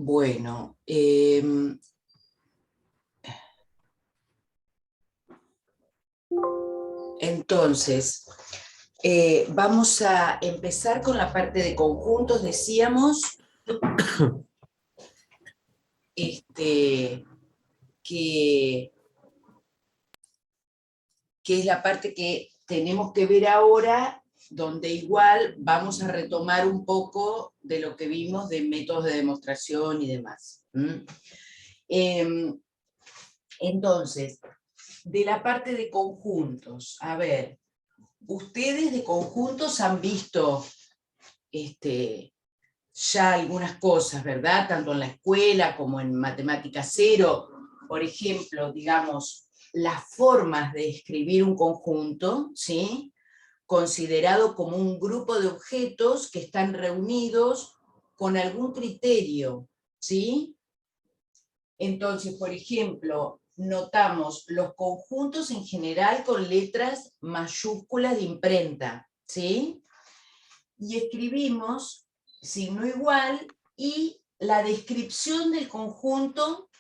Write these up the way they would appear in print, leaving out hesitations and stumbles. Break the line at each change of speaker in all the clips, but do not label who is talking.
Bueno, entonces, vamos a empezar con la parte de conjuntos, decíamos, que es la parte que tenemos que ver ahora, donde igual vamos a retomar un poco de lo que vimos de métodos de demostración y demás. Entonces, de la parte de conjuntos, a ver, ustedes de conjuntos han visto ya algunas cosas, ¿verdad? Tanto en la escuela como en Matemática Cero, por ejemplo, digamos, las formas de escribir un conjunto, ¿sí? Considerado como un grupo de objetos que están reunidos con algún criterio, ¿sí? Entonces, por ejemplo, notamos los conjuntos en general con letras mayúsculas de imprenta, ¿sí? Y escribimos signo igual y la descripción del conjunto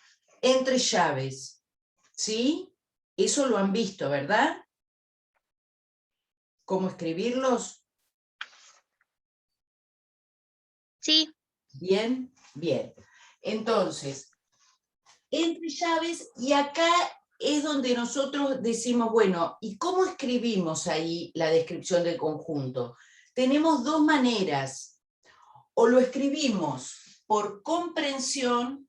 entre llaves, ¿sí? Eso lo han visto, ¿verdad? ¿Cómo escribirlos?
Sí.
Bien, bien. Entonces, entre llaves, y acá es donde nosotros decimos, bueno, ¿y cómo escribimos ahí la descripción del conjunto? Tenemos dos maneras. O lo escribimos por comprensión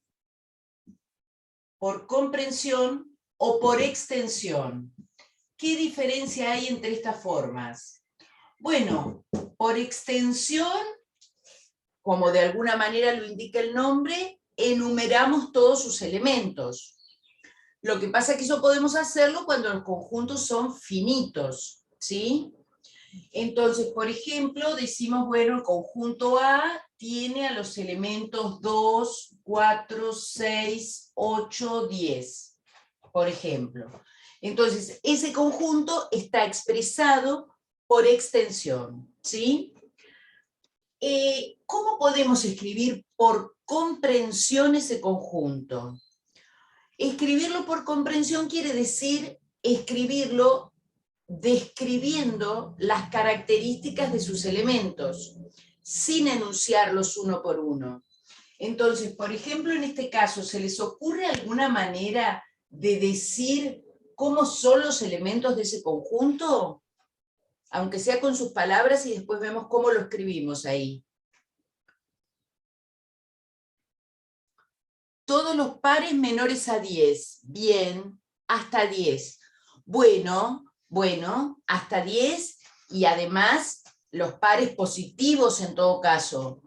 o por extensión. ¿Qué diferencia hay entre estas formas? Bueno, por extensión, como de alguna manera lo indica el nombre, enumeramos todos sus elementos. Lo que pasa es que eso podemos hacerlo cuando los conjuntos son finitos, ¿sí? Entonces, por ejemplo, decimos, bueno, el conjunto A tiene a los elementos 2, 4, 6, 8, 10, por ejemplo. Entonces, ese conjunto está expresado por extensión, ¿sí? ¿Cómo podemos escribir por comprensión ese conjunto? Escribirlo por comprensión quiere decir escribirlo describiendo las características de sus elementos, sin enunciarlos uno por uno. Entonces, por ejemplo, en este caso, ¿se les ocurre alguna manera de decir cómo son los elementos de ese conjunto? Aunque sea con sus palabras y después vemos cómo lo escribimos ahí. Todos los pares menores a 10. Bien, hasta 10. Bueno, hasta 10 y además los pares positivos en todo caso.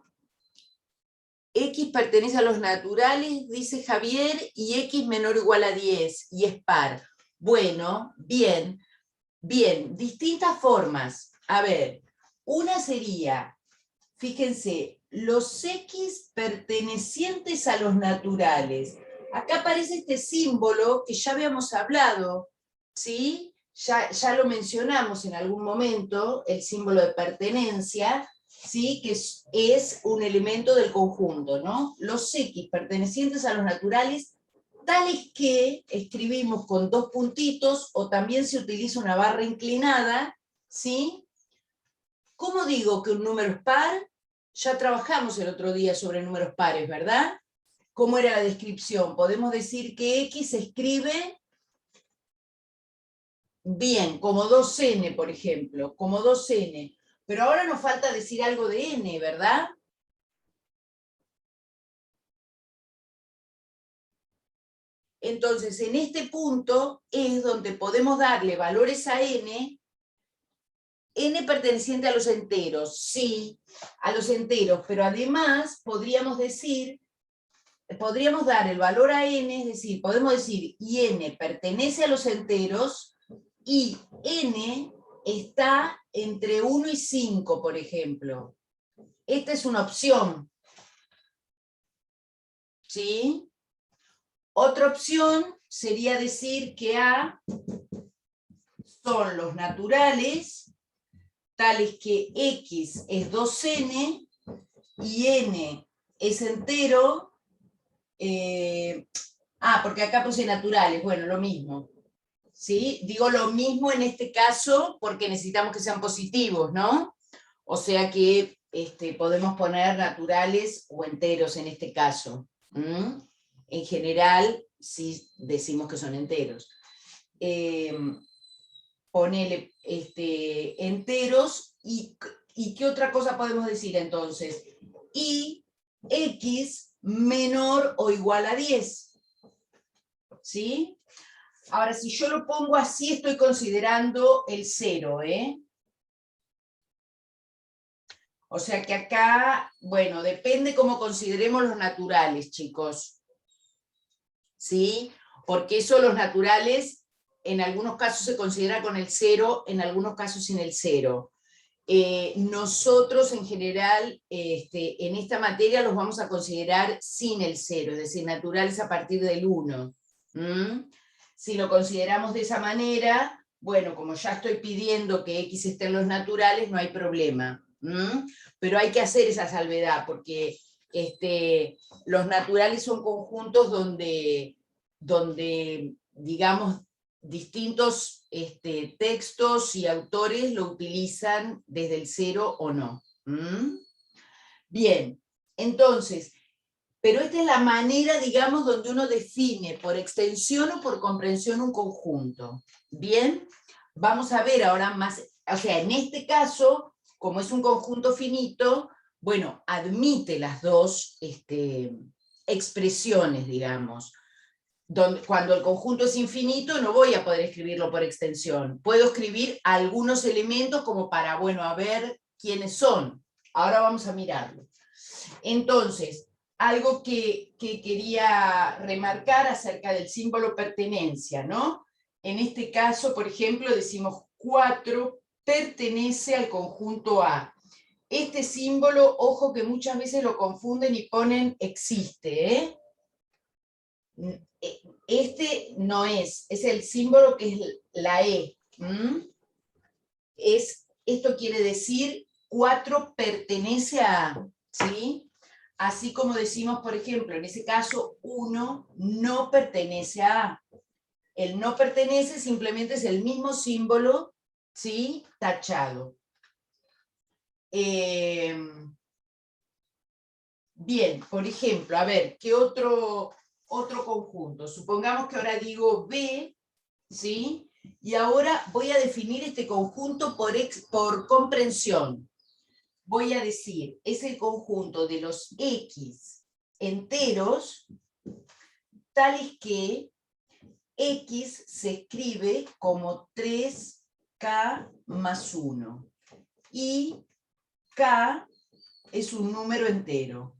X pertenece a los naturales, dice Javier, y X menor o igual a 10, y es par. Bueno, bien, distintas formas. A ver, una sería, fíjense, los X pertenecientes a los naturales. Acá aparece este símbolo que ya habíamos hablado, ¿sí? Ya lo mencionamos en algún momento, el símbolo de pertenencia, ¿sí? Que es un elemento del conjunto, ¿no? Los X pertenecientes a los naturales, tales que escribimos con dos puntitos, o también se utiliza una barra inclinada, ¿sí? ¿Cómo digo que un número es par? Ya trabajamos el otro día sobre números pares, ¿verdad? ¿Cómo era la descripción? Podemos decir que X se escribe bien, como 2n, por ejemplo, como 2n. Pero ahora nos falta decir algo de n, ¿verdad? Entonces, en este punto es donde podemos darle valores a n perteneciente a los enteros, sí, a los enteros, pero además podríamos dar el valor a n, es decir, podemos decir y n pertenece a los enteros y n está entre 1 y 5, por ejemplo. Esta es una opción. ¿Sí? Otra opción sería decir que A son los naturales, tales que X es 2n y n es entero, Porque acá puse naturales, bueno, lo mismo. ¿Sí? Digo lo mismo en este caso porque necesitamos que sean positivos, ¿no? O sea que podemos poner naturales o enteros en este caso. ¿Mm? En general, sí decimos que son enteros. Ponele enteros y ¿qué otra cosa podemos decir entonces? Y x menor o igual a 10. ¿Sí? Ahora, si yo lo pongo así, estoy considerando el 0, ¿eh? O sea que acá, bueno, depende cómo consideremos los naturales, chicos. ¿Sí? Porque eso los naturales, en algunos casos se considera con el 0, en algunos casos sin el 0. Nosotros en general, en esta materia los vamos a considerar sin el 0, es decir, naturales a partir del 1. ¿Mm? Si lo consideramos de esa manera, bueno, como ya estoy pidiendo que X esté en los naturales, no hay problema. ¿Mm? Pero hay que hacer esa salvedad, porque los naturales son conjuntos donde digamos, distintos textos y autores lo utilizan desde el 0 o no. ¿Mm? Bien, entonces, pero esta es la manera, digamos, donde uno define por extensión o por comprensión un conjunto. Bien, vamos a ver ahora más, o sea, en este caso, como es un conjunto finito, bueno, admite las dos expresiones, digamos. Cuando el conjunto es infinito no voy a poder escribirlo por extensión. Puedo escribir algunos elementos como para, bueno, a ver quiénes son. Ahora vamos a mirarlo. Entonces, algo que quería remarcar acerca del símbolo pertenencia, ¿no? En este caso, por ejemplo, decimos 4 pertenece al conjunto A. Este símbolo, ojo que muchas veces lo confunden y ponen existe, ¿eh? Este no es el símbolo que es la E. Esto quiere decir 4 pertenece a, ¿sí? Así como decimos, por ejemplo, en ese caso, 1 no pertenece a. El no pertenece simplemente es el mismo símbolo, ¿sí? Tachado. Bien, por ejemplo, a ver, ¿qué otro conjunto? Supongamos que ahora digo B, ¿sí? Y ahora voy a definir este conjunto por comprensión. Voy a decir, es el conjunto de los X enteros, tales que X se escribe como 3K más 1. Y K es un número entero.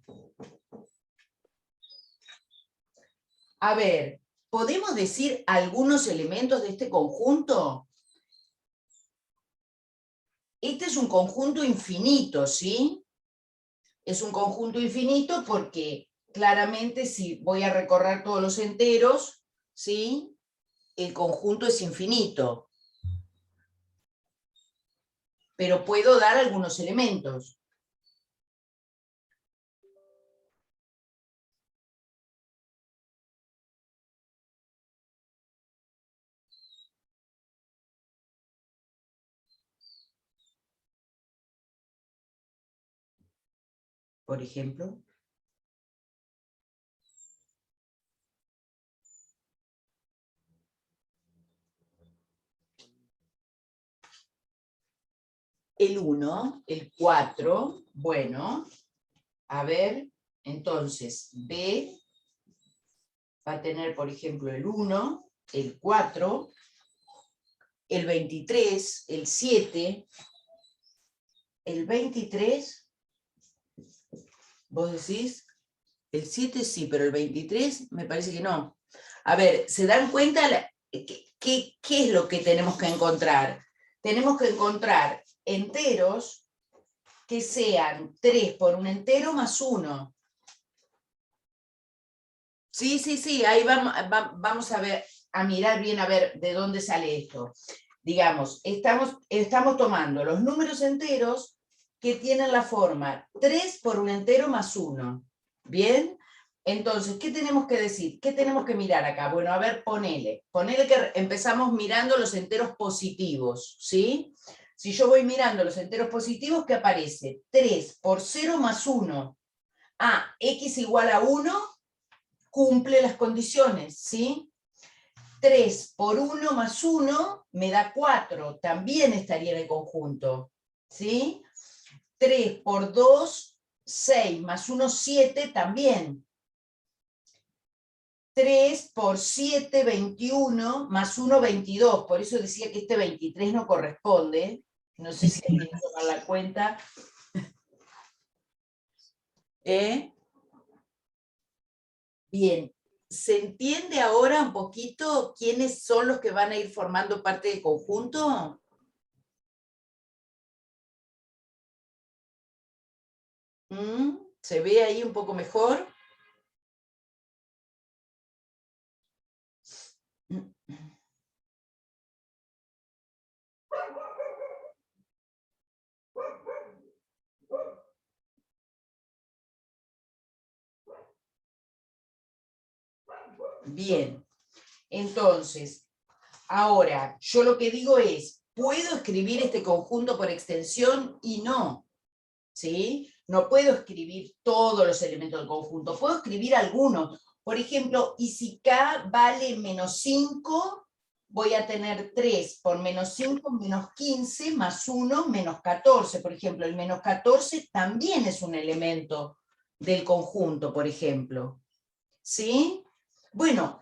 A ver, ¿podemos decir algunos elementos de este conjunto? Este es un conjunto infinito, ¿sí? Es un conjunto infinito porque claramente si voy a recorrer todos los enteros, ¿sí? El conjunto es infinito. Pero puedo dar algunos elementos. Por ejemplo, el 1, el 4, bueno, a ver, entonces B va a tener, por ejemplo, el 1, el 4, el 23, el 7, el 23, vos decís, el 7 sí, pero el 23 me parece que no. A ver, ¿se dan cuenta qué es lo que tenemos que encontrar? Tenemos que encontrar enteros que sean 3 por un entero más 1. Sí, ahí vamos a ver, a mirar bien a ver de dónde sale esto. Digamos, estamos tomando los números enteros que tienen la forma 3 por un entero más 1. ¿Bien? Entonces, ¿qué tenemos que decir? ¿Qué tenemos que mirar acá? Bueno, a ver, ponele que empezamos mirando los enteros positivos, ¿sí? Si yo voy mirando los enteros positivos, ¿qué aparece? 3 por 0 más 1. Ah, x igual a 1, cumple las condiciones, ¿sí? 3 por 1 más 1 me da 4, también estaría en el conjunto, ¿sí? 3 por 2, 6, más 1, 7, también. 3 por 7, 21, más 1, 22. Por eso decía que este 23 no corresponde. No sé si hay que tomar la cuenta. Bien, ¿se entiende ahora un poquito quiénes son los que van a ir formando parte del conjunto? ¿Se ve ahí un poco mejor? Bien, entonces, ahora, yo lo que digo es, ¿puedo escribir este conjunto por extensión? Y no, ¿sí? No puedo escribir todos los elementos del conjunto, puedo escribir algunos. Por ejemplo, y si k vale menos 5, voy a tener 3 por menos 5, menos 15, más 1, menos 14. Por ejemplo, el menos 14 también es un elemento del conjunto, por ejemplo. ¿Sí? Bueno,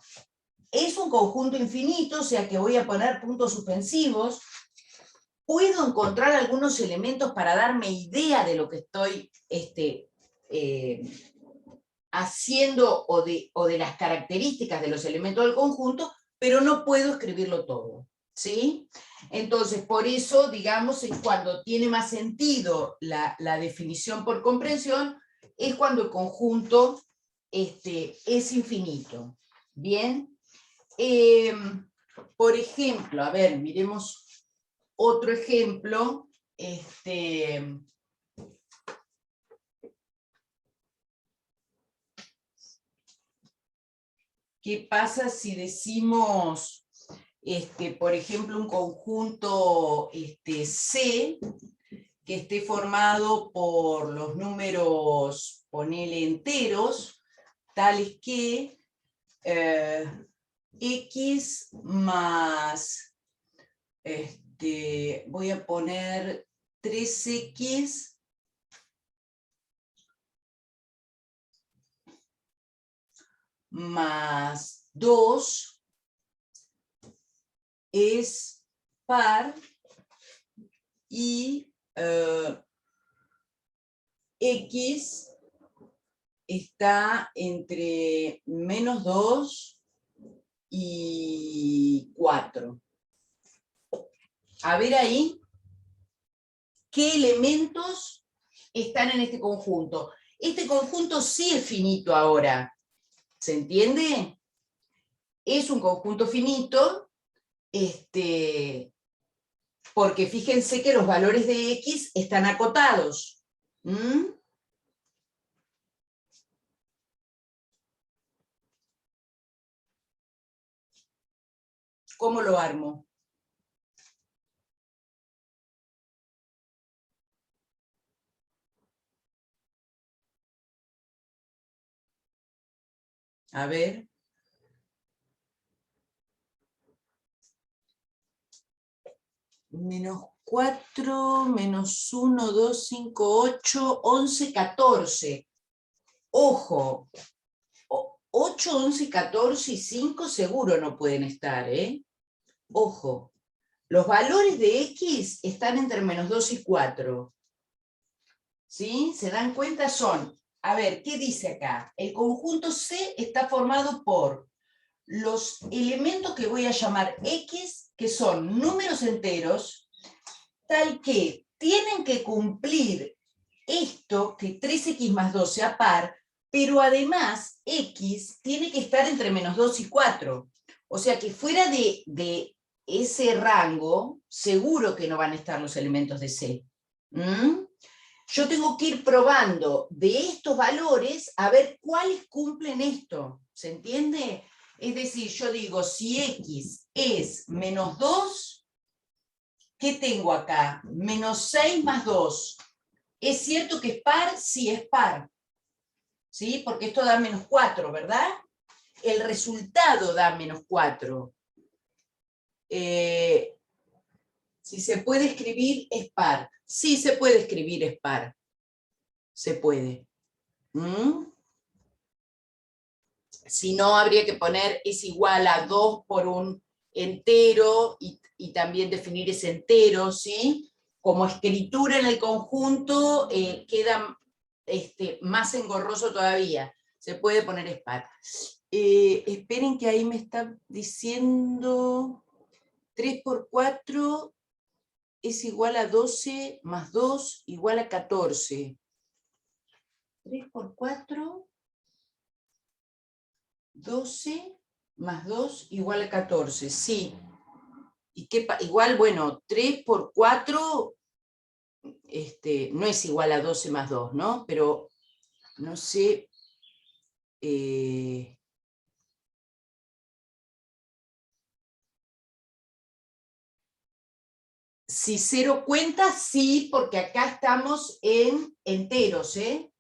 es un conjunto infinito, o sea que voy a poner puntos suspensivos. Puedo encontrar algunos elementos para darme idea de lo que estoy haciendo o de las características de los elementos del conjunto, pero no puedo escribirlo todo, ¿sí? Entonces, por eso, digamos, es cuando tiene más sentido la definición por comprensión, es cuando el conjunto es infinito. ¿Bien? Por ejemplo, a ver, miremos otro ejemplo. ¿Qué pasa si decimos, por ejemplo, un conjunto C que esté formado por los números, ponele enteros, tales que x más, voy a poner 3x más 2 es par y x está entre menos 2 y 4. A ver ahí, ¿qué elementos están en este conjunto? Este conjunto sí es finito ahora, ¿se entiende? Es un conjunto finito, porque fíjense que los valores de x están acotados. ¿Cómo lo armo? A ver. Menos 4, menos 1, 2, 5, 8, 11, 14. Ojo, 8, 11, 14 y 5 seguro no pueden estar, ¿eh? Ojo, los valores de x están entre menos 2 y 4. ¿Sí? ¿Se dan cuenta? Son, a ver, ¿qué dice acá? El conjunto C está formado por los elementos que voy a llamar x, que son números enteros, tal que tienen que cumplir esto, que 3x más 2 sea par, pero además x tiene que estar entre menos 2 y 4. O sea que fuera de ese rango, seguro que no van a estar los elementos de C. yo tengo que ir probando de estos valores a ver cuáles cumplen esto. ¿Se entiende? Es decir, yo digo, si x es menos 2, ¿qué tengo acá? Menos 6 más 2. ¿Es cierto que es par? Sí, es par. ¿Sí? Porque esto da menos 4, ¿verdad? El resultado da menos 4. Si se puede escribir, es par. Sí, se puede escribir, es par. Se puede. Si no, habría que poner es igual a 2 por un entero y también definir ese entero, ¿sí? Como escritura en el conjunto queda más engorroso todavía. Se puede poner es par. Esperen que ahí me está diciendo 3 por 4 es igual a 12 más 2 igual a 14. 3 por 4, 12 más 2 igual a 14, sí. ¿Y qué igual, bueno, 3 por 4 no es igual a 12 más 2, ¿no? Pero, no sé... si 0 cuenta, sí, porque acá estamos en enteros, ¿eh?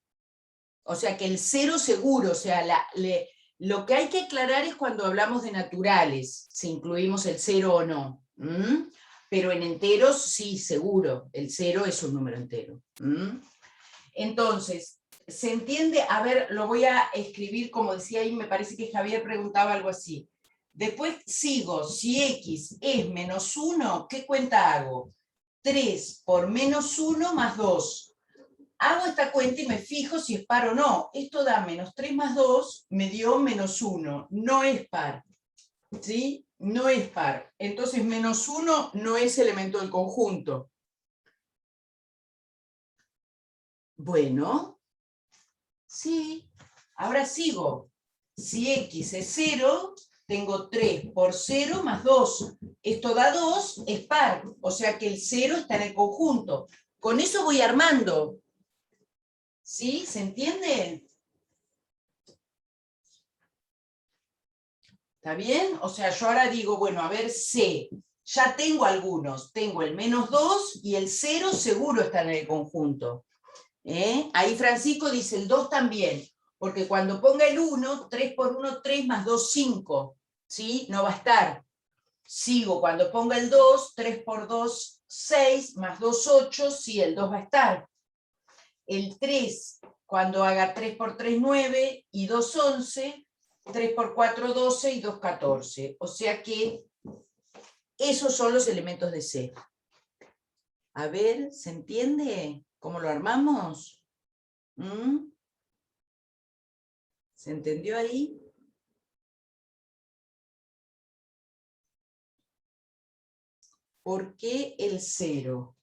O sea que el 0 seguro, o sea, lo que hay que aclarar es cuando hablamos de naturales, si incluimos el 0 o no. Pero en enteros, sí, seguro, el 0 es un número entero. Entonces, ¿se entiende? A ver, lo voy a escribir como decía ahí, me parece que Javier preguntaba algo así. Después sigo, si x es menos 1, ¿qué cuenta hago? 3 por menos 1 más 2. Hago esta cuenta y me fijo si es par o no. Esto da menos 3 más 2, me dio menos 1. No es par. ¿Sí? No es par. Entonces menos 1 no es elemento del conjunto. Bueno, sí. Ahora sigo. Si x es 0, tengo 3 por 0 más 2. Esto da 2, es par. O sea que el 0 está en el conjunto. Con eso voy armando. ¿Sí? ¿Se entiende? ¿Está bien? O sea, yo ahora digo, bueno, a ver, C. Ya tengo algunos. Tengo el menos 2 y el 0 seguro está en el conjunto. Ahí Francisco dice el 2 también. Porque cuando ponga el 1, 3 por 1, 3 más 2, 5. ¿Sí? No va a estar. Sigo, cuando ponga el 2, 3 por 2, 6, más 2, 8. Sí, el 2 va a estar. El 3, cuando haga 3 por 3, 9 y 2, 11. 3 por 4, 12 y 2, 14. O sea que esos son los elementos de C. A ver, ¿se entiende cómo lo armamos? ¿Se entendió ahí? ¿Por qué el 0?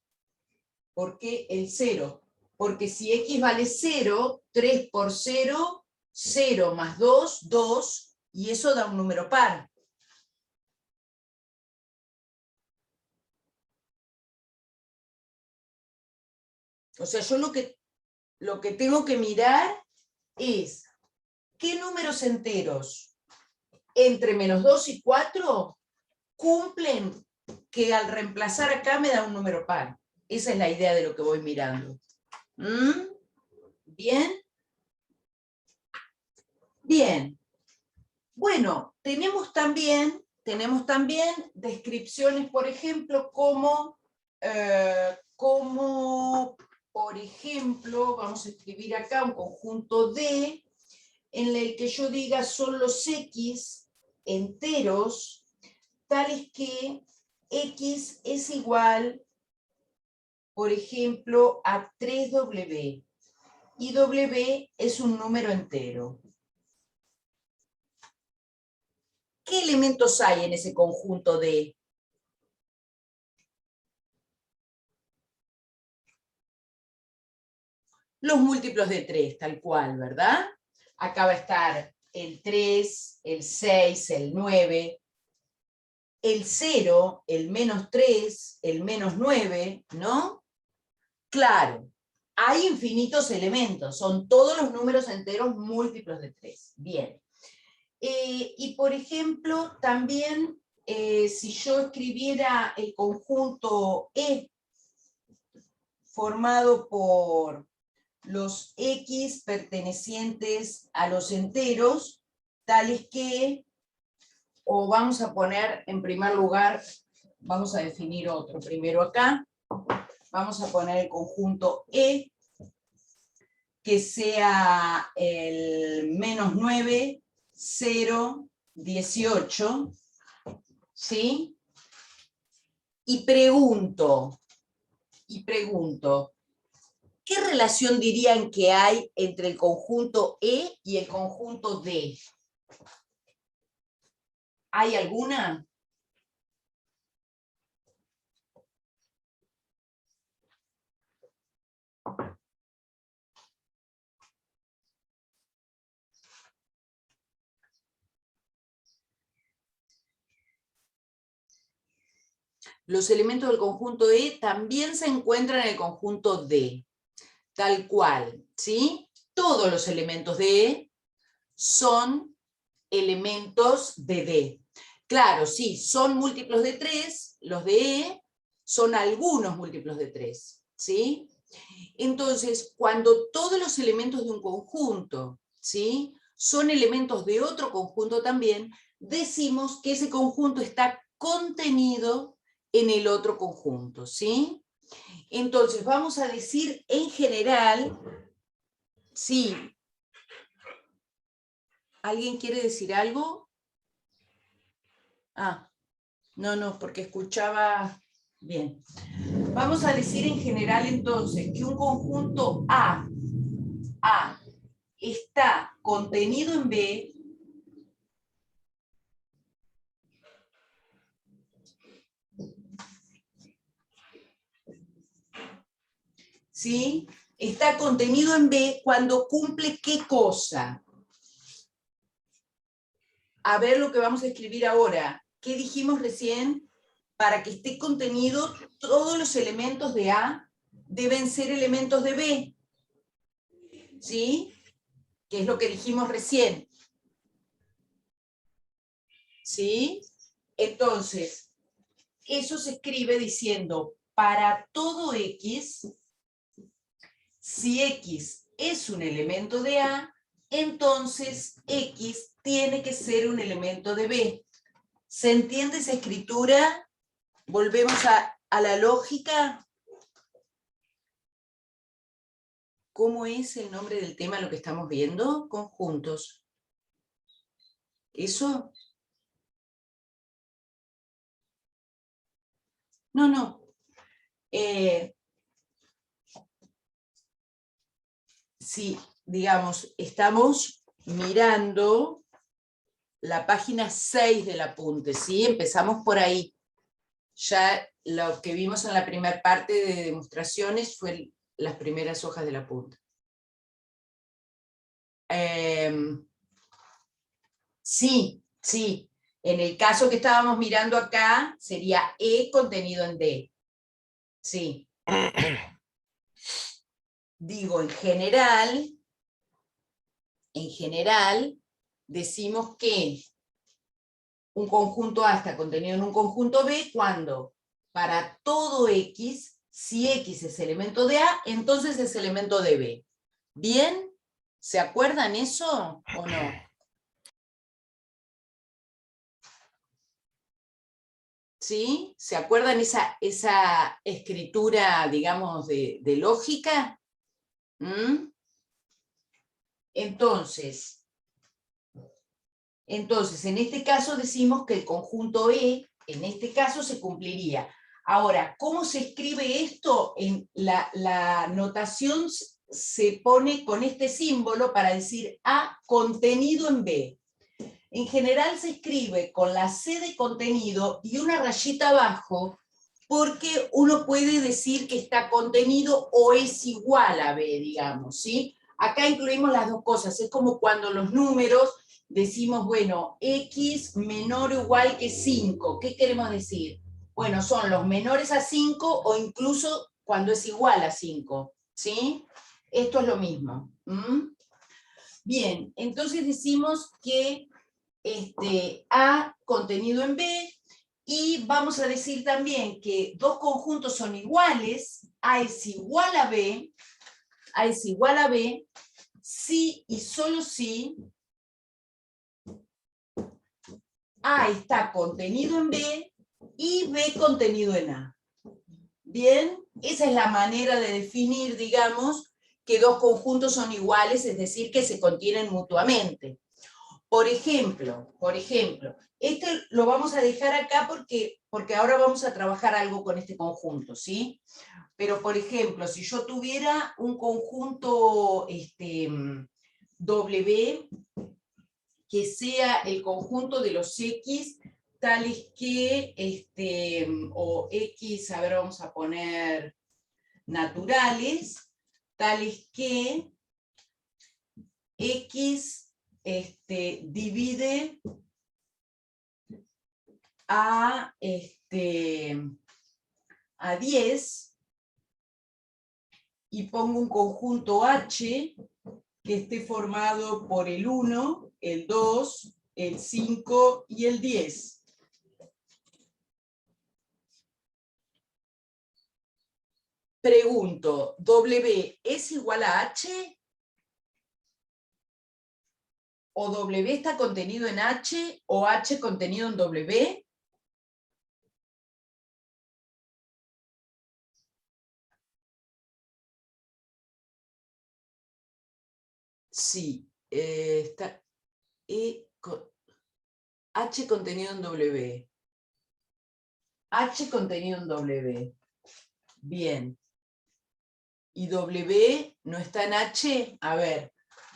¿Por qué el 0? Porque si x vale 0, 3 por 0, 0 más 2, 2, y eso da un número par. O sea, yo lo que tengo que mirar es qué números enteros entre menos 2 y 4 cumplen que al reemplazar acá me da un número par. Esa es la idea de lo que voy mirando. ¿Bien? Bien. Bueno, tenemos también descripciones, por ejemplo, como, por ejemplo, vamos a escribir acá un conjunto D, en el que yo diga son los X enteros, tales que X es igual, por ejemplo, a 3W, y W es un número entero. ¿Qué elementos hay en ese conjunto D? Los múltiplos de 3, tal cual, ¿verdad? Acá va a estar el 3, el 6, el 9, el 0, el menos 3, el menos 9, ¿no? Claro. hay infinitos elementos, son todos los números enteros múltiplos de 3. Bien. Y por ejemplo, también si yo escribiera el conjunto E formado por los X pertenecientes a los enteros, tales que, o vamos a poner en primer lugar, vamos a definir otro primero acá, vamos a poner el conjunto E, que sea el -9, 0, 18, ¿sí? Y pregunto, ¿qué relación dirían que hay entre el conjunto E y el conjunto D? ¿Hay alguna? Los elementos del conjunto E también se encuentran en el conjunto D, tal cual, ¿sí? Todos los elementos de E son elementos de D. Claro, sí, son múltiplos de 3, los de E son algunos múltiplos de 3, ¿sí? Entonces, cuando todos los elementos de un conjunto, ¿sí?, son elementos de otro conjunto también, decimos que ese conjunto está contenido en el otro conjunto, ¿sí? Entonces, vamos a decir en general, sí. ¿Alguien quiere decir algo? Ah, no, porque escuchaba bien. Vamos a decir en general entonces que un conjunto A está contenido en B ¿sí? Está contenido en B cuando cumple ¿qué cosa? A ver lo que vamos a escribir ahora. ¿Qué dijimos recién? Para que esté contenido, todos los elementos de A deben ser elementos de B. ¿Sí? Que es lo que dijimos recién. ¿Sí? Entonces, eso se escribe diciendo, para todo X, si X es un elemento de A, entonces X tiene que ser un elemento de B. ¿Se entiende esa escritura? Volvemos a la lógica. ¿Cómo es el nombre del tema lo que estamos viendo? Conjuntos. ¿Eso? No. Sí, digamos, estamos mirando la página 6 del apunte, ¿sí? Empezamos por ahí. Ya lo que vimos en la primera parte de demostraciones fue las primeras hojas del apunte. Sí. En el caso que estábamos mirando acá, sería E contenido en D. Sí. Digo, en general, decimos que un conjunto A está contenido en un conjunto B cuando para todo X, si X es elemento de A, entonces es elemento de B. ¿Bien? ¿Se acuerdan eso o no? ¿Sí? ¿Se acuerdan esa escritura, digamos, de lógica? ¿Mm? Entonces, en este caso decimos que el conjunto E, en este caso, se cumpliría. Ahora, ¿cómo se escribe esto? En la notación se pone con este símbolo para decir A contenido en B. En general se escribe con la C de contenido y una rayita abajo, porque uno puede decir que está contenido o es igual a B, digamos, ¿sí? Acá incluimos las dos cosas, es como cuando los números decimos, bueno, X menor o igual que 5, ¿qué queremos decir? Bueno, son los menores a 5 o incluso cuando es igual a 5, ¿sí? Esto es lo mismo. Bien, entonces decimos que A contenido en B, y vamos a decir también que dos conjuntos son iguales, A es igual a B, si y solo si A está contenido en B y B contenido en A. Bien, esa es la manera de definir, digamos, que dos conjuntos son iguales, es decir, que se contienen mutuamente. Por ejemplo, este lo vamos a dejar acá porque ahora vamos a trabajar algo con este conjunto, ¿sí? Pero, por ejemplo, si yo tuviera un conjunto W, que sea el conjunto de los X, tales que, o X, a ver, vamos a poner naturales, tales que X divide a 10, y pongo un conjunto H que esté formado por el 1, el 2, el 5 y el 10. Pregunto, ¿W es igual a H? ¿O W está contenido en H o H contenido en W? Sí, está H contenido en W. H contenido en W. Bien. ¿Y W no está en H? A ver,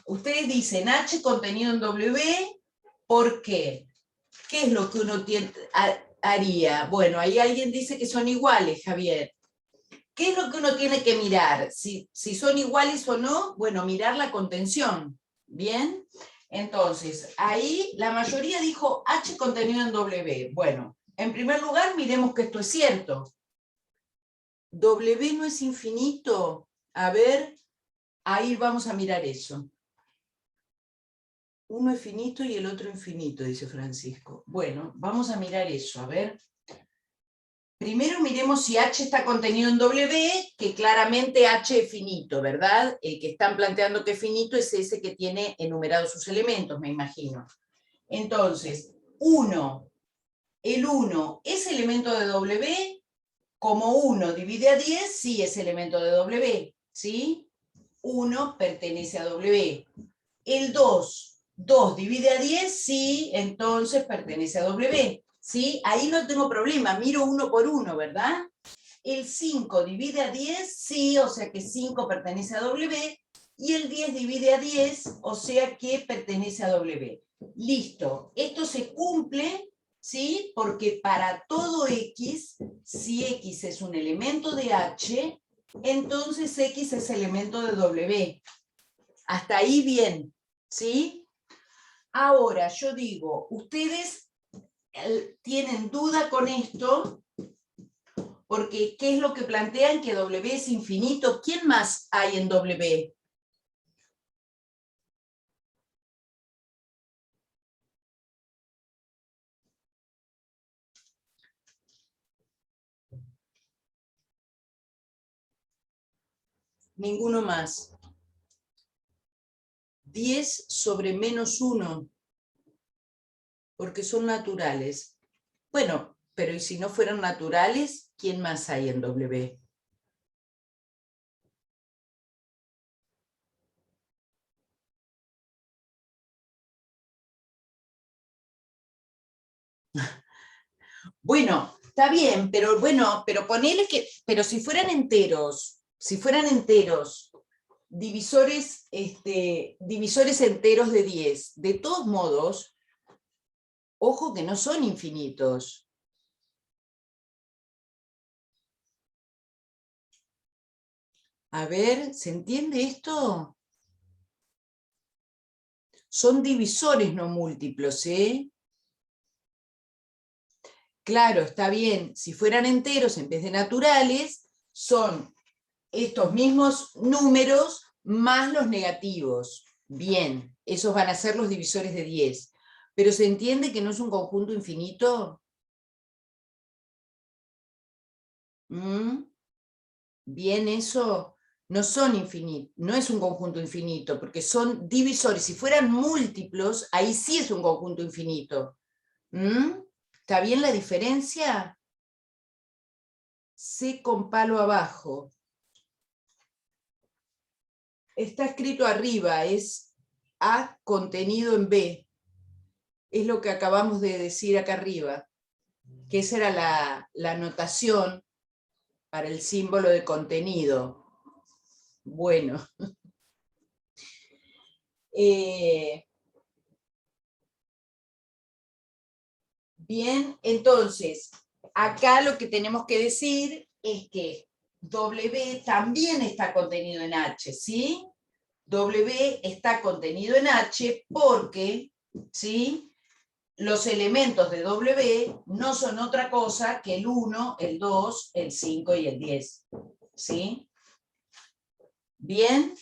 ustedes dicen H contenido en W, ¿por qué? ¿Qué es lo que uno haría? Bueno, ahí alguien dice que son iguales, Javier. ¿Qué es lo que uno tiene que mirar? Si son iguales o no, bueno, mirar la contención. ¿Bien? Entonces, ahí la mayoría dijo H contenido en W. Bueno, en primer lugar, miremos que esto es cierto. W no es infinito. A ver, ahí vamos a mirar eso. Uno es finito y el otro infinito, dice Francisco. Bueno, vamos a mirar eso, a ver. Primero miremos si H está contenido en W, que claramente H es finito, ¿verdad? El que están planteando que es finito es ese que tiene enumerados sus elementos, me imagino. Entonces, el 1 es elemento de W, como 1 divide a 10, sí es elemento de W, ¿sí? 1 pertenece a W. El 2 divide a 10, sí, entonces pertenece a W. ¿Sí? Ahí no tengo problema, miro uno por uno, ¿verdad? El 5 divide a 10, sí, o sea que 5 pertenece a W, y el 10 divide a 10, o sea que pertenece a W. Listo, esto se cumple, ¿sí? Porque para todo X, si X es un elemento de H, entonces X es elemento de W. Hasta ahí bien, ¿sí? Ahora, yo digo, ustedes tienen duda con esto, porque ¿qué es lo que plantean? Que W es infinito. ¿Quién más hay en W? Ninguno más. 10 sobre menos 1, porque son naturales. Bueno, pero ¿y si no fueran naturales? ¿Quién más hay en W? Bueno, está bien, pero bueno, pero ponele que, pero si fueran enteros, divisores, divisores enteros de 10, de todos modos, ojo que no son infinitos. A ver, ¿se entiende esto? Son divisores, no múltiplos, ¿eh? Claro, está bien, si fueran enteros en vez de naturales, son estos mismos números más los negativos. Bien, esos van a ser los divisores de 10. Pero ¿se entiende que no es un conjunto infinito? ¿Mm? Bien, eso no son infinitos, no es un conjunto infinito, porque son divisores. Si fueran múltiplos, ahí sí es un conjunto infinito. ¿Mm? ¿Está bien la diferencia? C con palo abajo. Está escrito arriba, es A contenido en B. Es lo que acabamos de decir acá arriba, que esa era la notación para el símbolo de contenido. Bueno. Bien, entonces, acá lo que tenemos que decir es que W también está contenido en H, ¿sí? W está contenido en H porque, ¿sí?, los elementos de W no son otra cosa que el 1, el 2, el 5 y el 10, ¿sí? ¿Bien?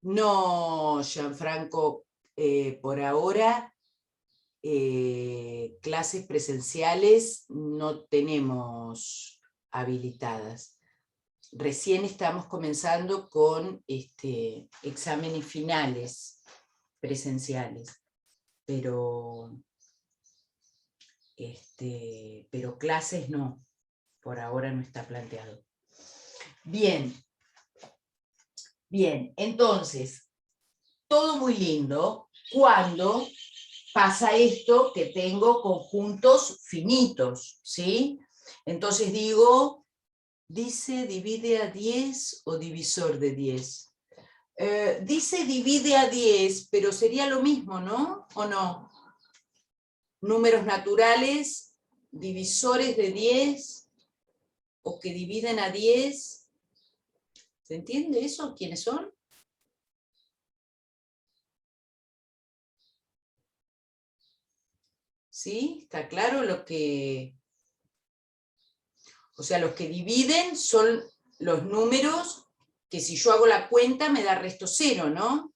No, Gianfranco, por ahora clases presenciales no tenemos habilitadas. Recién estamos comenzando con exámenes finales presenciales, pero clases no, por ahora no está planteado. Bien, bien, entonces, todo muy lindo cuando pasa esto que tengo conjuntos finitos, ¿sí? Entonces digo, dice divide a 10 o divisor de 10. Dice divide a 10, pero sería lo mismo, ¿no? ¿O no? Números naturales, divisores de 10, o que dividen a 10. ¿Se entiende eso? ¿Quiénes son? ¿Sí? ¿Está claro lo que...? O sea, los que dividen son los números que si yo hago la cuenta me da resto cero, ¿no?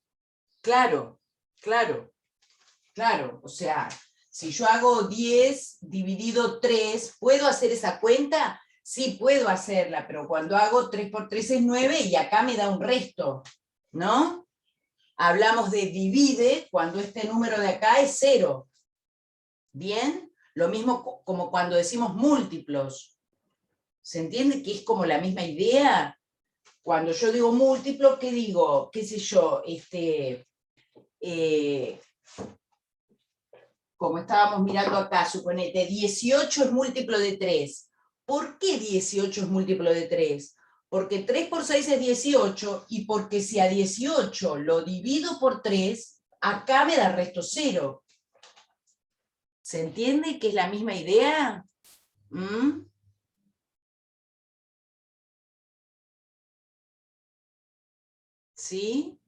Claro, claro, claro. O sea, si yo hago 10 dividido 3, ¿puedo hacer esa cuenta? Sí, puedo hacerla, pero cuando hago 3 por 3 es 9 y acá me da un resto, ¿no? Hablamos de divide cuando este número de acá es 0. ¿Bien? Lo mismo como cuando decimos múltiplos. ¿Se entiende que es como la misma idea? Cuando yo digo múltiplo, ¿qué digo? ¿Qué sé yo? Como estábamos mirando acá, suponete, 18 es múltiplo de 3. ¿Por qué 18 es múltiplo de 3? Porque 3 por 6 es 18, y porque si a 18 lo divido por 3, acá me da resto 0. ¿Se entiende que es la misma idea? ¿Mm? ¿Sí?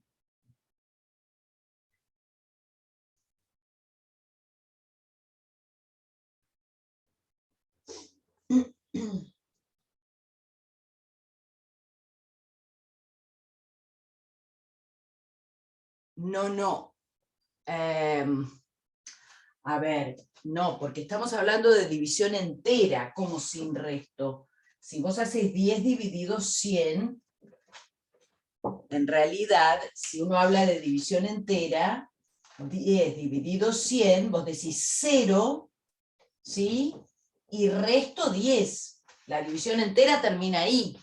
No, no. A ver, no, porque estamos hablando de división entera, como sin resto. Si vos haces 10 dividido 100, en realidad, si uno habla de división entera, 10 dividido 100, vos decís 0, ¿sí? Y resto 10. La división entera termina ahí.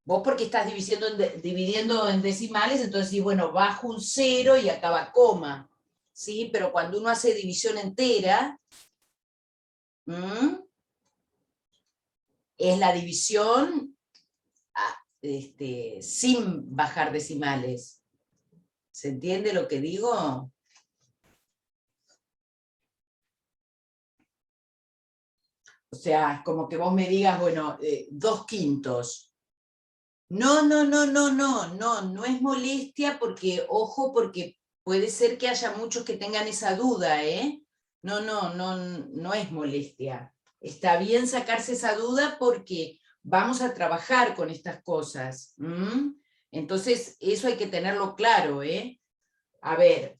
Vos porque estás dividiendo en decimales, entonces sí, bueno, bajo un 0 y acaba coma, ¿sí? Pero cuando uno hace división entera, es la división sin bajar decimales. ¿Se entiende lo que digo? O sea, como que vos me digas, bueno, 2/5. No, no, no, no, no, no, no es molestia porque, ojo, porque puede ser que haya muchos que tengan esa duda, ¿eh? no es molestia. Está bien sacarse esa duda porque vamos a trabajar con estas cosas. Entonces, eso hay que tenerlo claro, ¿eh? A ver,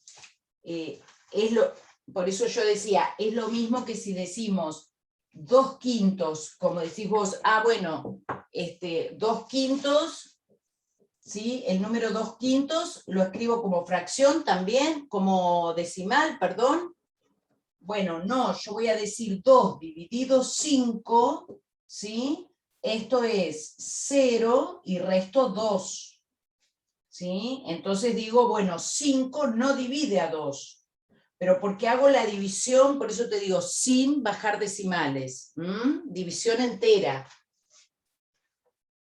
por eso yo decía, es lo mismo que si decimos 2/5, como decís vos, bueno, 2/5, ¿sí? El número 2/5 lo escribo como fracción también, como decimal, perdón. Bueno, no, yo voy a decir 2 dividido 5, ¿sí? Esto es 0 y resto 2, ¿sí? Entonces digo, bueno, 5 no divide a 2, pero porque hago la división, por eso te digo, sin bajar decimales, división entera.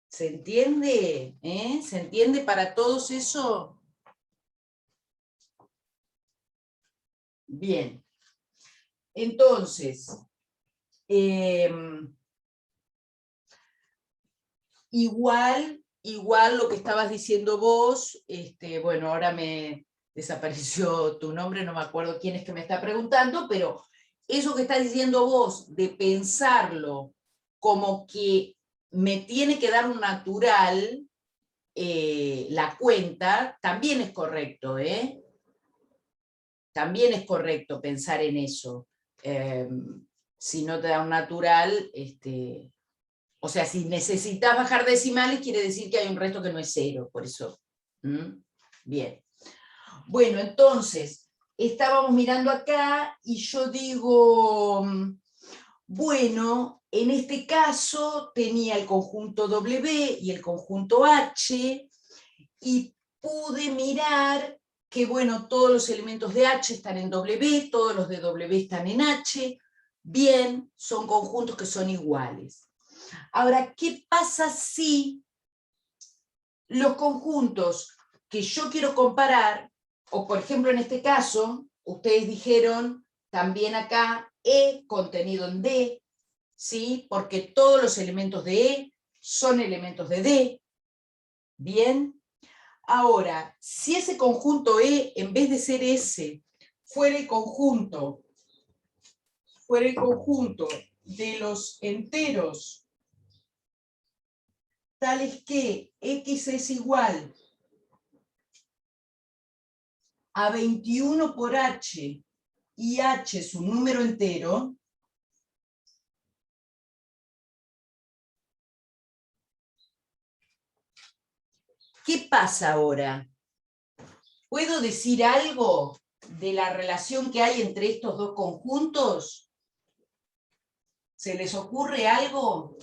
¿Se entiende? ¿Se entiende para todos eso? Bien. Entonces, igual lo que estabas diciendo vos, bueno, ahora me desapareció tu nombre, no me acuerdo quién es que me está preguntando, pero eso que estás diciendo vos, de pensarlo como que me tiene que dar un natural, la cuenta, también es correcto, ¿eh? También es correcto pensar en eso. Si no te da un natural, o sea, si necesitas bajar decimales, quiere decir que hay un resto que no es 0, por eso. Bien. Bueno, entonces, estábamos mirando acá y yo digo, bueno, en este caso tenía el conjunto W y el conjunto H, y pude mirar que, bueno, todos los elementos de H están en W, todos los de W están en H, bien, son conjuntos que son iguales. Ahora, ¿qué pasa si los conjuntos que yo quiero comparar, o por ejemplo en este caso, ustedes dijeron también acá E contenido en D, ¿sí? Porque todos los elementos de E son elementos de D, ¿bien? Ahora, si ese conjunto E, en vez de ser S, fuera el conjunto de los enteros tales que X es igual a 21 por H y H es un número entero, ¿qué pasa ahora? ¿Puedo decir algo de la relación que hay entre estos dos conjuntos? ¿Se les ocurre algo?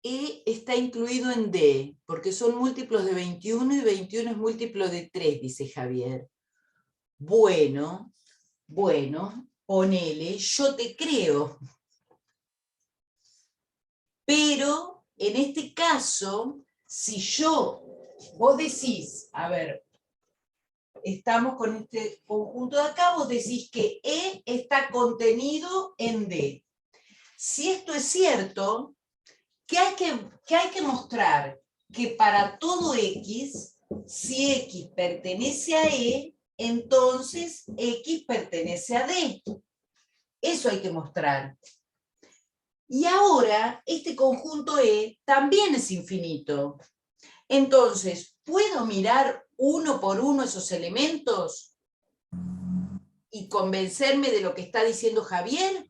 E está incluido en D, porque son múltiplos de 21 y 21 es múltiplo de 3, dice Javier. Bueno, ponele, yo te creo. Pero en este caso, si vos decís, a ver, estamos con este conjunto de acá, vos decís que E está contenido en D. Si esto es cierto, ¿qué hay que mostrar? Que para todo X, si X pertenece a E, entonces X pertenece a D. Eso hay que mostrar. Y ahora, este conjunto E también es infinito. Entonces, ¿puedo mirar uno por uno esos elementos y convencerme de lo que está diciendo Javier?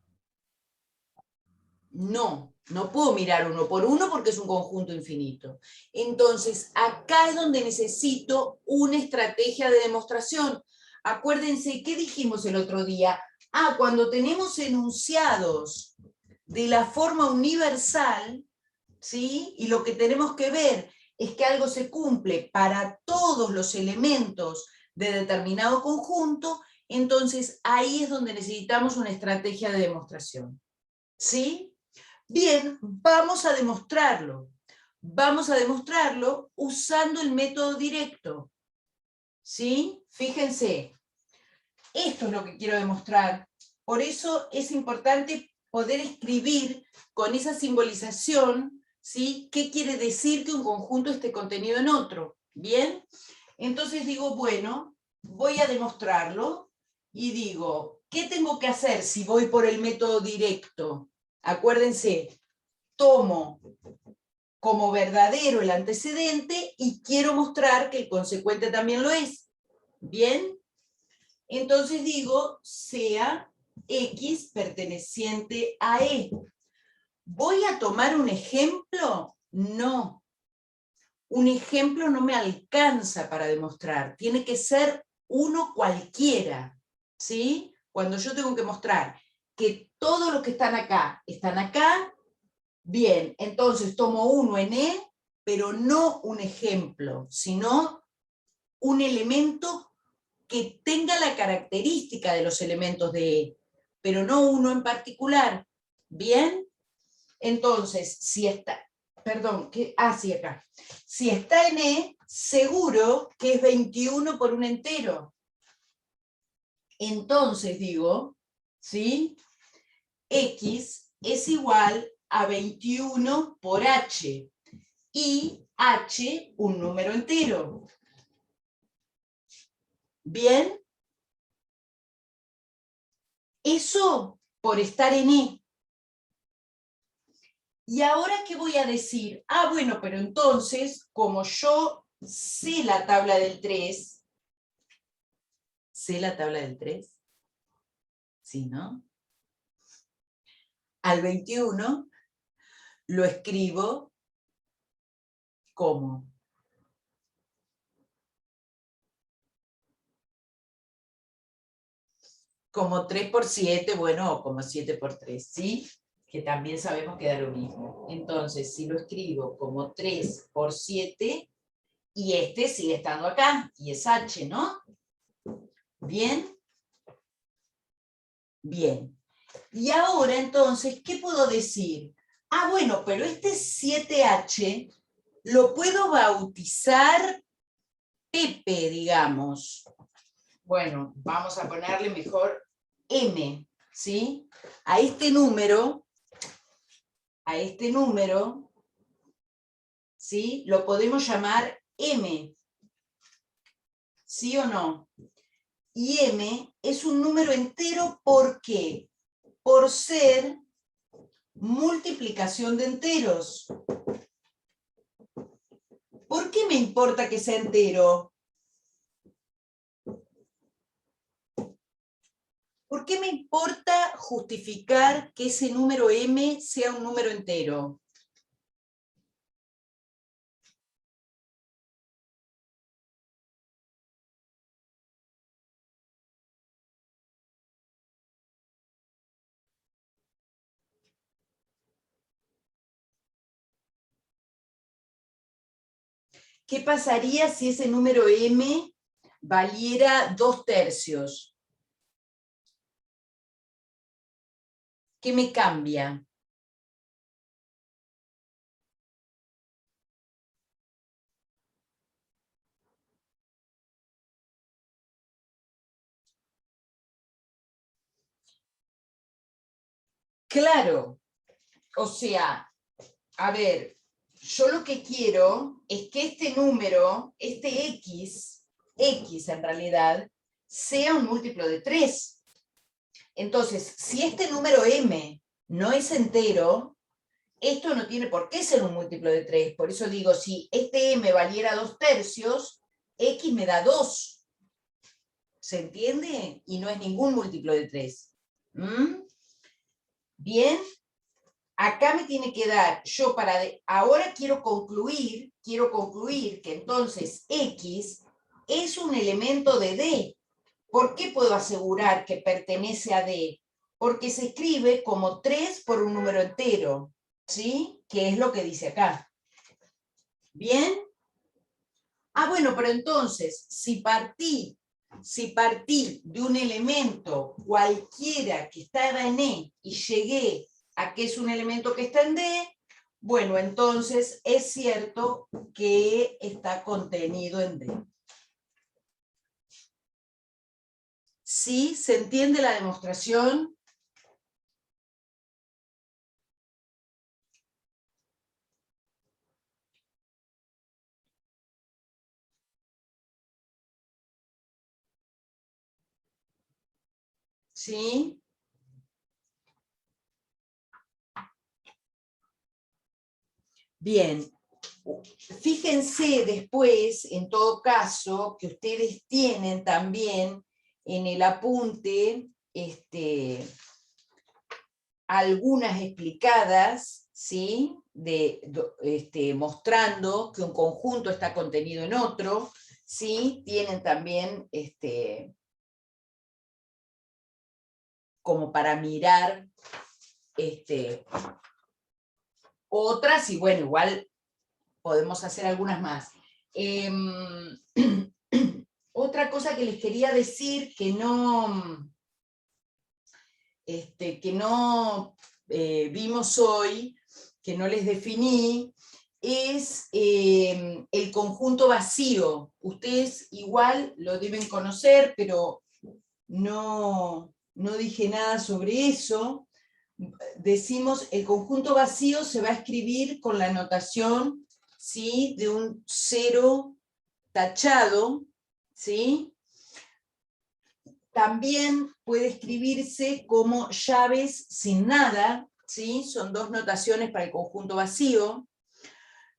No, no puedo mirar uno por uno porque es un conjunto infinito. Entonces, acá es donde necesito una estrategia de demostración. Acuérdense, ¿qué dijimos el otro día? Cuando tenemos enunciados de la forma universal, ¿sí? Y lo que tenemos que ver es que algo se cumple para todos los elementos de determinado conjunto, entonces ahí es donde necesitamos una estrategia de demostración. ¿Sí? Bien, vamos a demostrarlo. Vamos a demostrarlo usando el método directo. ¿Sí? Fíjense, esto es lo que quiero demostrar. Por eso es importante poder escribir con esa simbolización, ¿sí? ¿Qué quiere decir que un conjunto esté contenido en otro? ¿Bien? Entonces digo, bueno, voy a demostrarlo y digo, ¿qué tengo que hacer si voy por el método directo? Acuérdense, tomo como verdadero el antecedente y quiero mostrar que el consecuente también lo es. ¿Bien? Entonces digo, sea X perteneciente a E. ¿Voy a tomar un ejemplo? No. Un ejemplo no me alcanza para demostrar. Tiene que ser uno cualquiera. ¿Sí? Cuando yo tengo que mostrar que todos los que están acá, bien, entonces tomo uno en E, pero no un ejemplo, sino un elemento que tenga la característica de los elementos de E, pero no uno en particular. ¿Bien? Entonces, si está, perdón, sí, acá. Si está en E, seguro que es 21 por un entero. Entonces digo, ¿sí? X es igual a 21 por H, y H un número entero. ¿Bien? Eso por estar en E. ¿Y ahora qué voy a decir? Ah, bueno, pero entonces, como yo sé la tabla del 3, ¿sé la tabla del 3? Sí, ¿no? Al 21 lo escribo como como 3 por 7, bueno, o como 7 por 3, ¿sí? Que también sabemos que da lo mismo. Entonces, si lo escribo como 3 por 7, y este sigue estando acá, y es H, ¿no? ¿Bien? Bien. Y ahora, entonces, ¿qué puedo decir? Ah, bueno, pero este 7H lo puedo bautizar Pepe, digamos. Bueno, vamos a ponerle mejor M, ¿sí? A este número, ¿sí? Lo podemos llamar M, ¿sí o no? Y M es un número entero, ¿por qué? Por ser multiplicación de enteros. ¿Por qué me importa que sea entero? ¿Por qué me importa justificar que ese número M sea un número entero? ¿Qué pasaría si ese número M valiera 2/3? ¿Qué me cambia? Claro, o sea, a ver, yo lo que quiero es que este número, este X en realidad, sea un múltiplo de 3. Entonces, si este número M no es entero, esto no tiene por qué ser un múltiplo de 3. Por eso digo, si este M valiera 2/3, X me da 2. ¿Se entiende? Y no es ningún múltiplo de 3. ¿Mm? Bien. Acá me tiene que dar, ahora quiero concluir que entonces X es un elemento de D. ¿Por qué puedo asegurar que pertenece a D? Porque se escribe como 3 por un número entero, ¿sí? Que es lo que dice acá. ¿Bien? Ah, bueno, pero entonces, si partí de un elemento cualquiera que estaba en E y llegué ¿A qué es un elemento que está en D? Bueno, entonces es cierto que está contenido en D. ¿Sí? ¿Se entiende la demostración? ¿Sí? Bien. Fíjense después, en todo caso, que ustedes tienen también en el apunte algunas explicadas, ¿sí? Mostrando que un conjunto está contenido en otro, ¿sí? Tienen también como para mirar otras, y bueno, igual podemos hacer algunas más. Otra cosa que les quería decir que no vimos hoy, que no les definí, es el conjunto vacío. Ustedes igual lo deben conocer, pero no dije nada sobre eso. Decimos, el conjunto vacío se va a escribir con la notación, ¿sí?, de un cero tachado, ¿sí? También puede escribirse como llaves sin nada, ¿sí? Son dos notaciones para el conjunto vacío.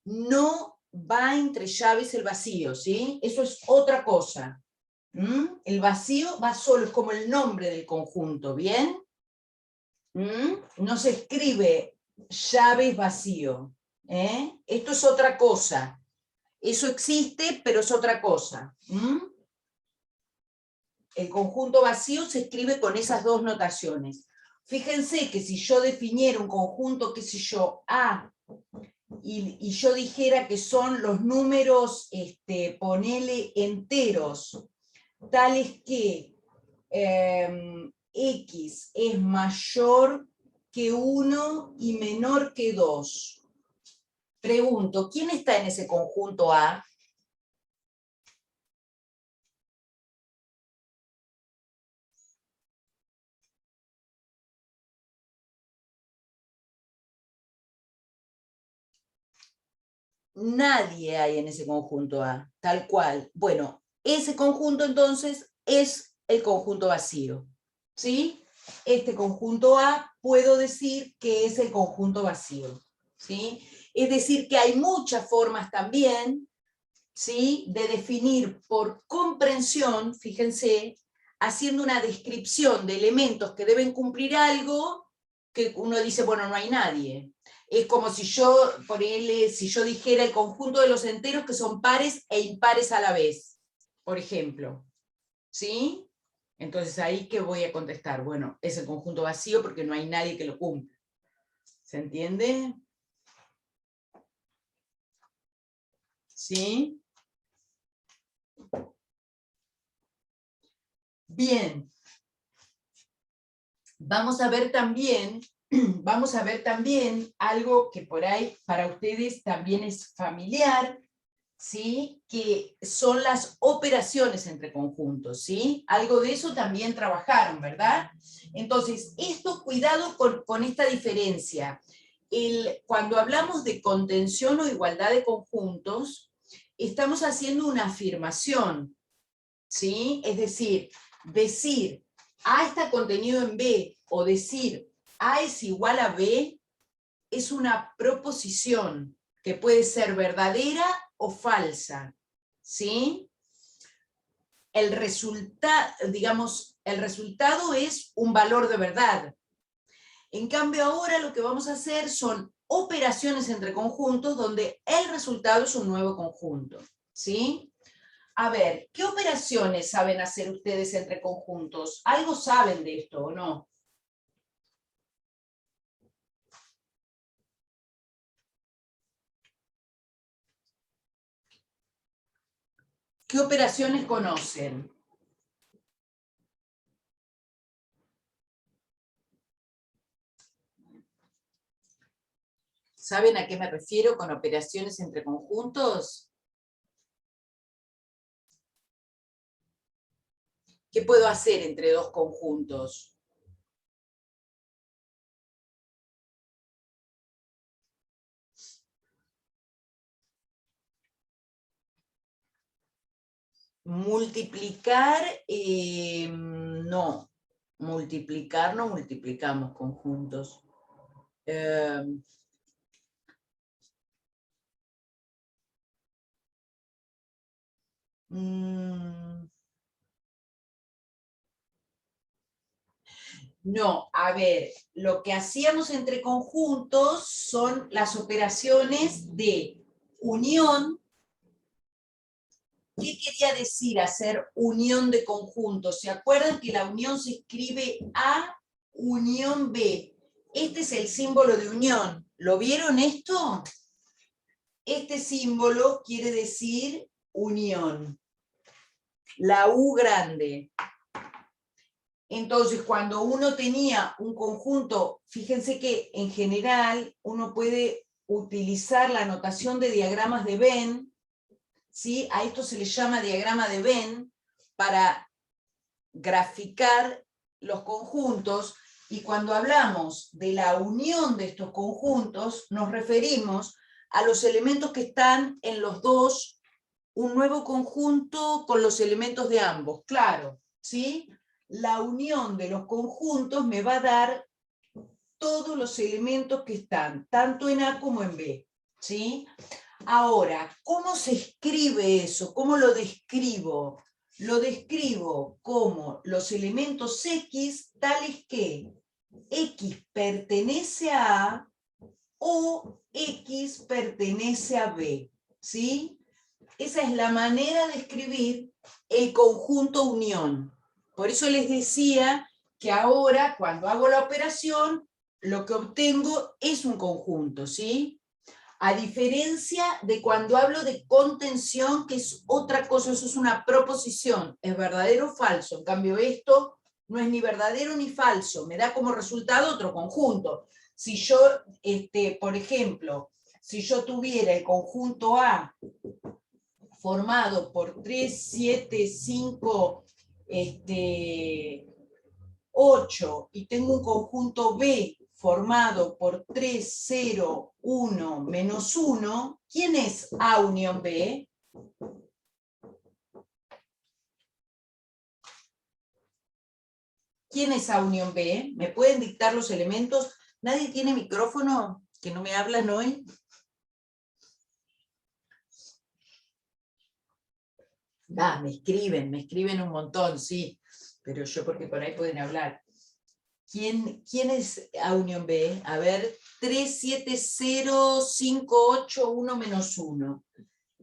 No va entre llaves el vacío, ¿sí? Eso es otra cosa. El vacío va solo, es como el nombre del conjunto, ¿bien? No se escribe llaves vacío, ¿eh? Esto es otra cosa. Eso existe, pero es otra cosa. El conjunto vacío se escribe con esas dos notaciones. Fíjense que si yo definiera un conjunto, qué sé yo, A, y yo dijera que son los números, ponele enteros, tales que X es mayor que 1 y menor que 2. Pregunto, ¿quién está en ese conjunto A? Nadie hay en ese conjunto A, tal cual. Bueno, ese conjunto entonces es el conjunto vacío, ¿sí? Este conjunto A puedo decir que es el conjunto vacío, ¿sí? Es decir, que hay muchas formas también, ¿sí?, de definir por comprensión, fíjense, haciendo una descripción de elementos que deben cumplir algo, que uno dice, bueno, no hay nadie. Es como si yo, si yo dijera el conjunto de los enteros que son pares e impares a la vez, por ejemplo. ¿Sí? Entonces ahí, ¿qué voy a contestar? Bueno, es el conjunto vacío porque no hay nadie que lo cumpla. ¿Se entiende? ¿Sí? Bien. Vamos a ver también algo que por ahí para ustedes también es familiar, ¿sí?, que son las operaciones entre conjuntos, ¿sí? Algo de eso también trabajaron, ¿verdad? Entonces, esto, cuidado con esta diferencia. Cuando hablamos de contención o igualdad de conjuntos, estamos haciendo una afirmación, ¿sí? Es decir, A está contenido en B, o decir A es igual a B, es una proposición que puede ser verdadera o falsa, ¿sí? El resultado es un valor de verdad. En cambio, ahora lo que vamos a hacer son operaciones entre conjuntos donde el resultado es un nuevo conjunto, ¿sí? A ver, ¿qué operaciones saben hacer ustedes entre conjuntos? ¿Algo saben de esto o no? ¿Qué operaciones conocen? ¿Saben a qué me refiero con operaciones entre conjuntos? ¿Qué puedo hacer entre dos conjuntos? Multiplicar, no. Multiplicar no multiplicamos conjuntos. No, a ver, lo que hacíamos entre conjuntos son las operaciones de unión. ¿Qué quería decir hacer unión de conjuntos? ¿Se acuerdan que la unión se escribe A unión B? Este es el símbolo de unión. ¿Lo vieron esto? Este símbolo quiere decir unión. La U grande. Entonces, cuando uno tenía un conjunto, fíjense que en general uno puede utilizar la notación de diagramas de Venn, ¿sí? A esto se le llama diagrama de Venn, para graficar los conjuntos, y cuando hablamos de la unión de estos conjuntos, nos referimos a los elementos que están en los dos, un nuevo conjunto con los elementos de ambos, claro, ¿sí? La unión de los conjuntos me va a dar todos los elementos que están, tanto en A como en B, ¿sí? Ahora, ¿cómo se escribe eso? ¿Cómo lo describo? Lo describo como los elementos X tales que X pertenece a A o X pertenece a B, ¿sí? Esa es la manera de escribir el conjunto unión. Por eso les decía que ahora, cuando hago la operación, lo que obtengo es un conjunto, ¿sí? A diferencia de cuando hablo de contención, que es otra cosa, eso es una proposición, es verdadero o falso. En cambio, esto no es ni verdadero ni falso, me da como resultado otro conjunto. Si yo, por ejemplo, si yo tuviera el conjunto A formado por 3, 7, 5, 8, y tengo un conjunto B formado por 3, 0, 1, menos 1, ¿quién es A unión B? ¿Quién es A unión B? ¿Me pueden dictar los elementos? ¿Nadie tiene micrófono? ¿Que no me hablan hoy? Me escriben un montón, sí, pero yo porque por ahí pueden hablar. ¿Quién es A unión B? A ver, 3, 7, 0, 5, 8, 1, menos 1.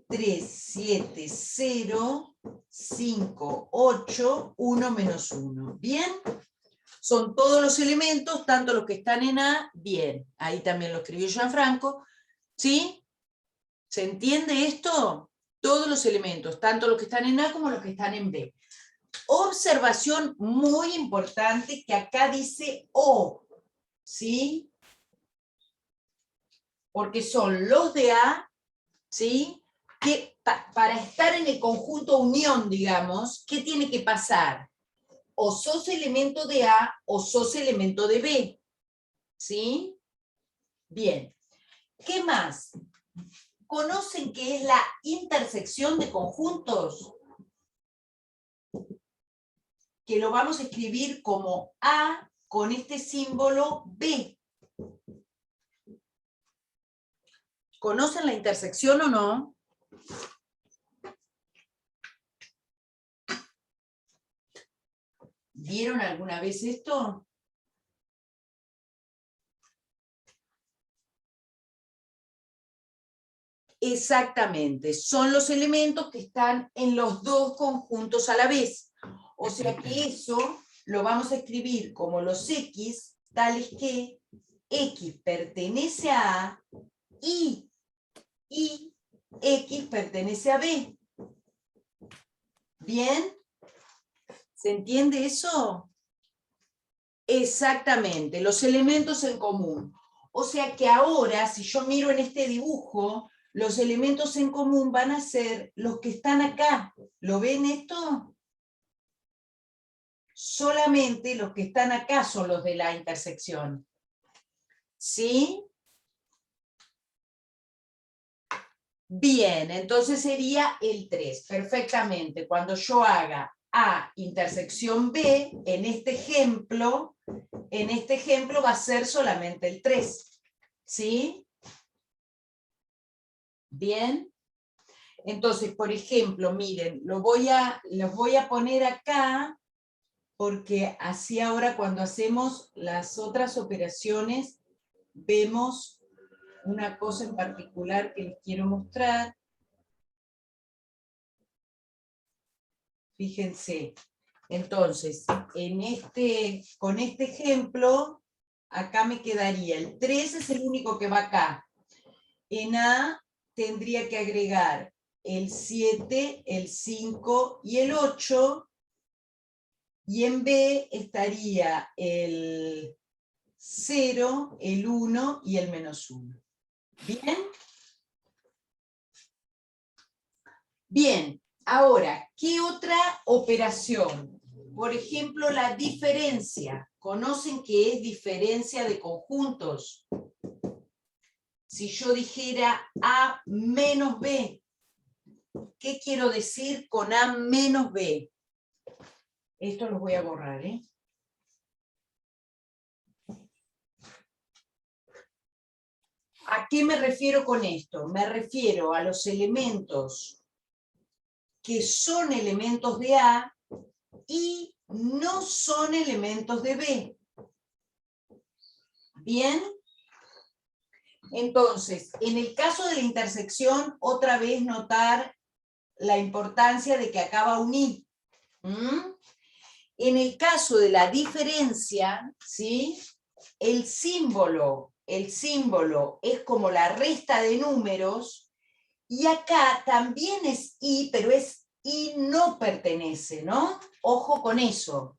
3, 7, 0, 5, 8, 1, menos 1. ¿Bien? Son todos los elementos, tanto los que están en A, bien. Ahí también lo escribió Gianfranco. ¿Sí? ¿Se entiende esto? Todos los elementos, tanto los que están en A como los que están en B. Observación muy importante que acá dice O, ¿sí? Porque son los de A, ¿sí? Que para estar en el conjunto unión, digamos, ¿qué tiene que pasar? O sos elemento de A o sos elemento de B, ¿sí? Bien. ¿Qué más? ¿Conocen qué es la intersección de conjuntos? Que lo vamos a escribir como A con este símbolo B. ¿Conocen la intersección o no? ¿Vieron alguna vez esto? Exactamente, son los elementos que están en los dos conjuntos a la vez. O sea que eso lo vamos a escribir como los X, tales que X pertenece a A y X pertenece a B. ¿Bien? ¿Se entiende eso? Exactamente, los elementos en común. O sea que ahora, si yo miro en este dibujo, los elementos en común van a ser los que están acá. ¿Lo ven esto? Solamente los que están acá son los de la intersección. ¿Sí? Bien, entonces sería el 3, perfectamente. Cuando yo haga A intersección B, en este ejemplo va a ser solamente el 3. ¿Sí? Bien. Entonces, por ejemplo, miren, los voy a poner acá, porque así ahora cuando hacemos las otras operaciones, vemos una cosa en particular que les quiero mostrar. Fíjense, entonces, con este ejemplo, acá me quedaría, el 3 es el único que va acá. En A tendría que agregar el 7, el 5 y el 8, y en B estaría el 0, el 1 y el -1. ¿Bien? Bien, ahora, ¿qué otra operación? Por ejemplo, la diferencia. ¿Conocen qué es diferencia de conjuntos? Si yo dijera A menos B, ¿qué quiero decir con A menos B? Esto lo voy a borrar, ¿eh? ¿A qué me refiero con esto? Me refiero a los elementos que son elementos de A y no son elementos de B. ¿Bien? Entonces, en el caso de la intersección, otra vez notar la importancia de que acaba un I. En el caso de la diferencia, ¿sí? El símbolo es como la resta de números, y acá también es I, pero es I no pertenece, ¿no? Ojo con eso.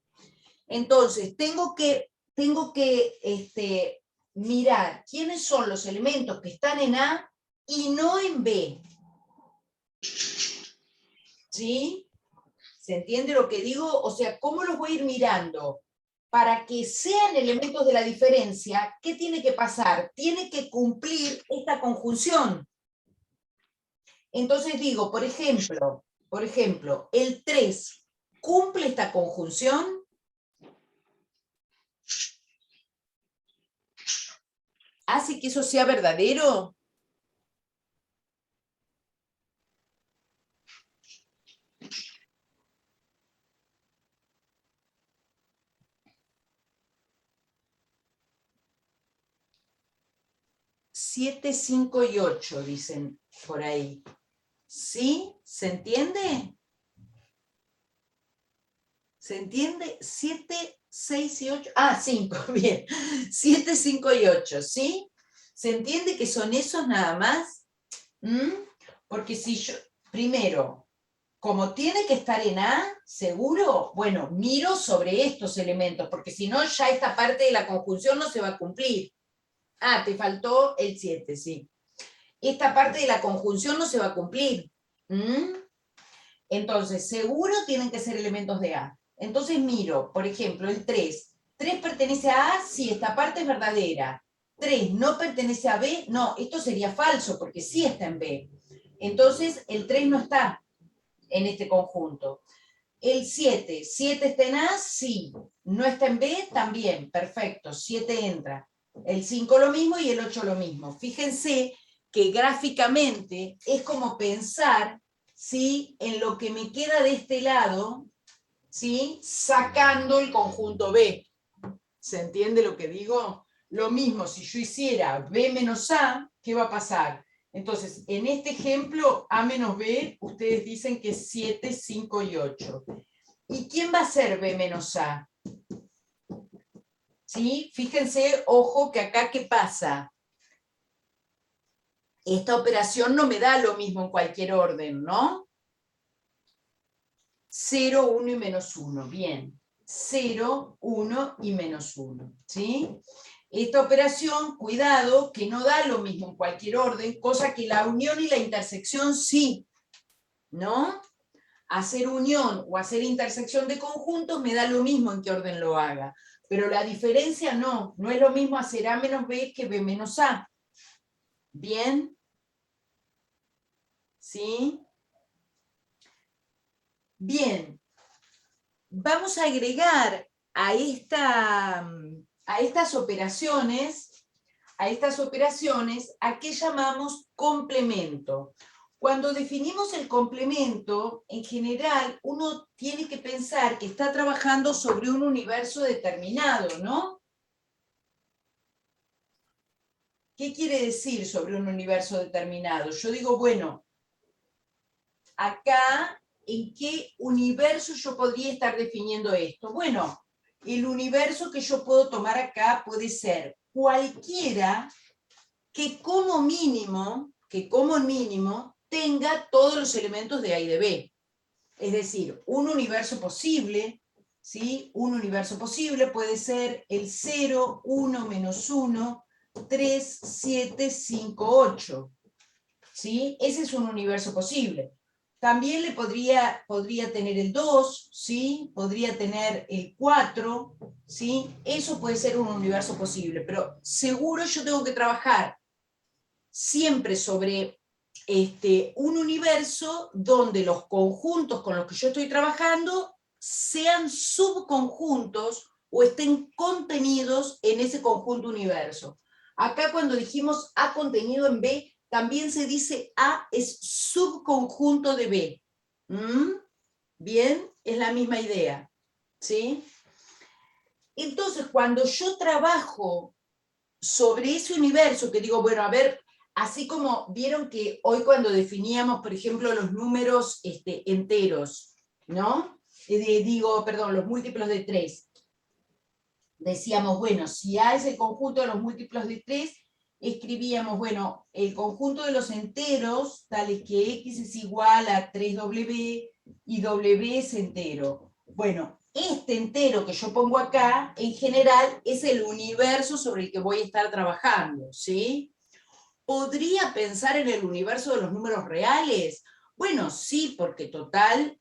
Entonces, tengo que mirar quiénes son los elementos que están en A y no en B. ¿Sí? ¿Se entiende lo que digo? O sea, ¿cómo los voy a ir mirando? Para que sean elementos de la diferencia, ¿qué tiene que pasar? Tiene que cumplir esta conjunción. Entonces digo, por ejemplo, el 3 cumple esta conjunción. ¿Hace que eso sea verdadero? Siete, 5 y 8, dicen por ahí. ¿Sí? ¿Se entiende? ¿Se entiende? 7, 6 y 8. Ah, 5, bien. 7, 5 y 8, ¿sí? ¿Se entiende que son esos nada más? Porque si yo, primero, como tiene que estar en A, seguro, bueno, miro sobre estos elementos, porque si no, ya esta parte de la conjunción no se va a cumplir. Ah, te faltó el 7, sí. Esta parte de la conjunción no se va a cumplir. Entonces, seguro tienen que ser elementos de A. Entonces miro, por ejemplo, el 3. ¿3 pertenece a A? Sí, esta parte es verdadera. 3 no pertenece a B, no, esto sería falso, porque sí está en B. Entonces, el 3 no está en este conjunto. El 7, ¿7 está en A? Sí. ¿No está en B? También, perfecto, 7 entra. El 5 lo mismo y el 8 lo mismo. Fíjense que gráficamente es como pensar, ¿sí?, en lo que me queda de este lado, ¿sí?, sacando el conjunto B. ¿Se entiende lo que digo? Lo mismo, si yo hiciera B menos A, ¿qué va a pasar? Entonces, en este ejemplo, A menos B, ustedes dicen que es 7, 5 y 8. ¿Y quién va a ser B menos A? ¿Sí? Fíjense, ojo, que acá, ¿qué pasa? Esta operación no me da lo mismo en cualquier orden, ¿no? 0, 1 y -1, bien. 0, 1 y -1, ¿sí? Esta operación, cuidado, que no da lo mismo en cualquier orden, cosa que la unión y la intersección sí, ¿no? Hacer unión o hacer intersección de conjuntos me da lo mismo en qué orden lo haga, pero la diferencia no es lo mismo hacer A menos B que B menos A. ¿Bien? ¿Sí? Bien. Vamos a agregar a estas operaciones, ¿a qué llamamos complemento? Cuando definimos el complemento, en general, uno tiene que pensar que está trabajando sobre un universo determinado, ¿no? ¿Qué quiere decir sobre un universo determinado? Yo digo, bueno, acá, ¿en qué universo yo podría estar definiendo esto? Bueno, el universo que yo puedo tomar acá puede ser cualquiera que como mínimo tenga todos los elementos de A y de B. Es decir, un universo posible, ¿sí? Un universo posible puede ser el 0, 1, menos 1, 3, 7, 5, 8. ¿Sí? Ese es un universo posible. También le podría tener el 2, ¿sí? Podría tener el 4, ¿sí? Eso puede ser un universo posible, pero seguro yo tengo que trabajar siempre sobre un universo donde los conjuntos con los que yo estoy trabajando sean subconjuntos o estén contenidos en ese conjunto universo. Acá cuando dijimos A contenido en B, también se dice A es subconjunto de B. Bien, es la misma idea. ¿Sí? Entonces, cuando yo trabajo sobre ese universo, que digo, bueno, a ver, así como vieron que hoy cuando definíamos, por ejemplo, los números enteros, ¿no? Los múltiplos de 3, decíamos, bueno, si A es el conjunto de los múltiplos de 3, escribíamos, bueno, el conjunto de los enteros, tales que X es igual a 3W y W es entero. Bueno, este entero que yo pongo acá, en general, es el universo sobre el que voy a estar trabajando, ¿sí? ¿Podría pensar en el universo de los números reales? Bueno, sí, porque total,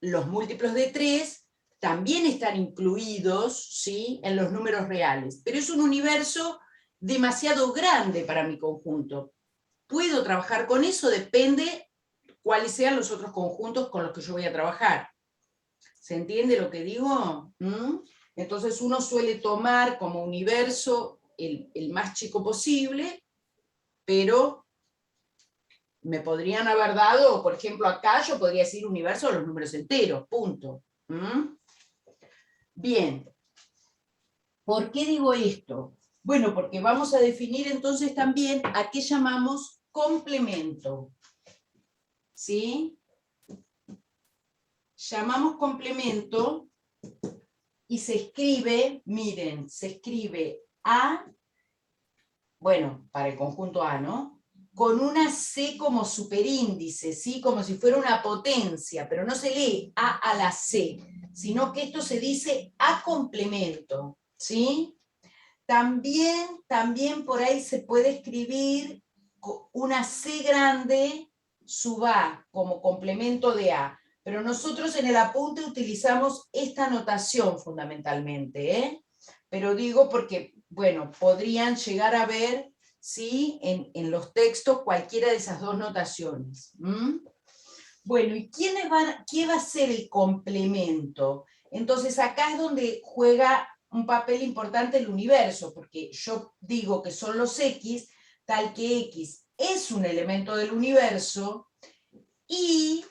los múltiplos de 3 también están incluidos, ¿sí?, en los números reales, pero es un universo demasiado grande para mi conjunto. ¿Puedo trabajar con eso? Depende cuáles sean los otros conjuntos con los que yo voy a trabajar. ¿Se entiende lo que digo? Entonces uno suele tomar como universo el más chico posible, pero me podrían haber dado, por ejemplo, acá yo podría decir universo de los números enteros, punto. Bien, ¿por qué digo esto? Bueno, porque vamos a definir entonces también a qué llamamos complemento. ¿Sí? Llamamos complemento y se escribe, miren, se escribe A, bueno, para el conjunto A, ¿no? Con una C como superíndice, ¿sí? Como si fuera una potencia, pero no se lee A a la C, sino que esto se dice A complemento, ¿sí? También por ahí se puede escribir una C grande sub A como complemento de A, pero nosotros en el apunte utilizamos esta notación fundamentalmente, ¿eh? Pero digo porque, bueno, podrían llegar a ver, ¿sí?, en los textos cualquiera de esas dos notaciones. Bueno, ¿y quién va a ser el complemento? Entonces acá es donde juega un papel importante el universo, porque yo digo que son los X, tal que X es un elemento del universo, y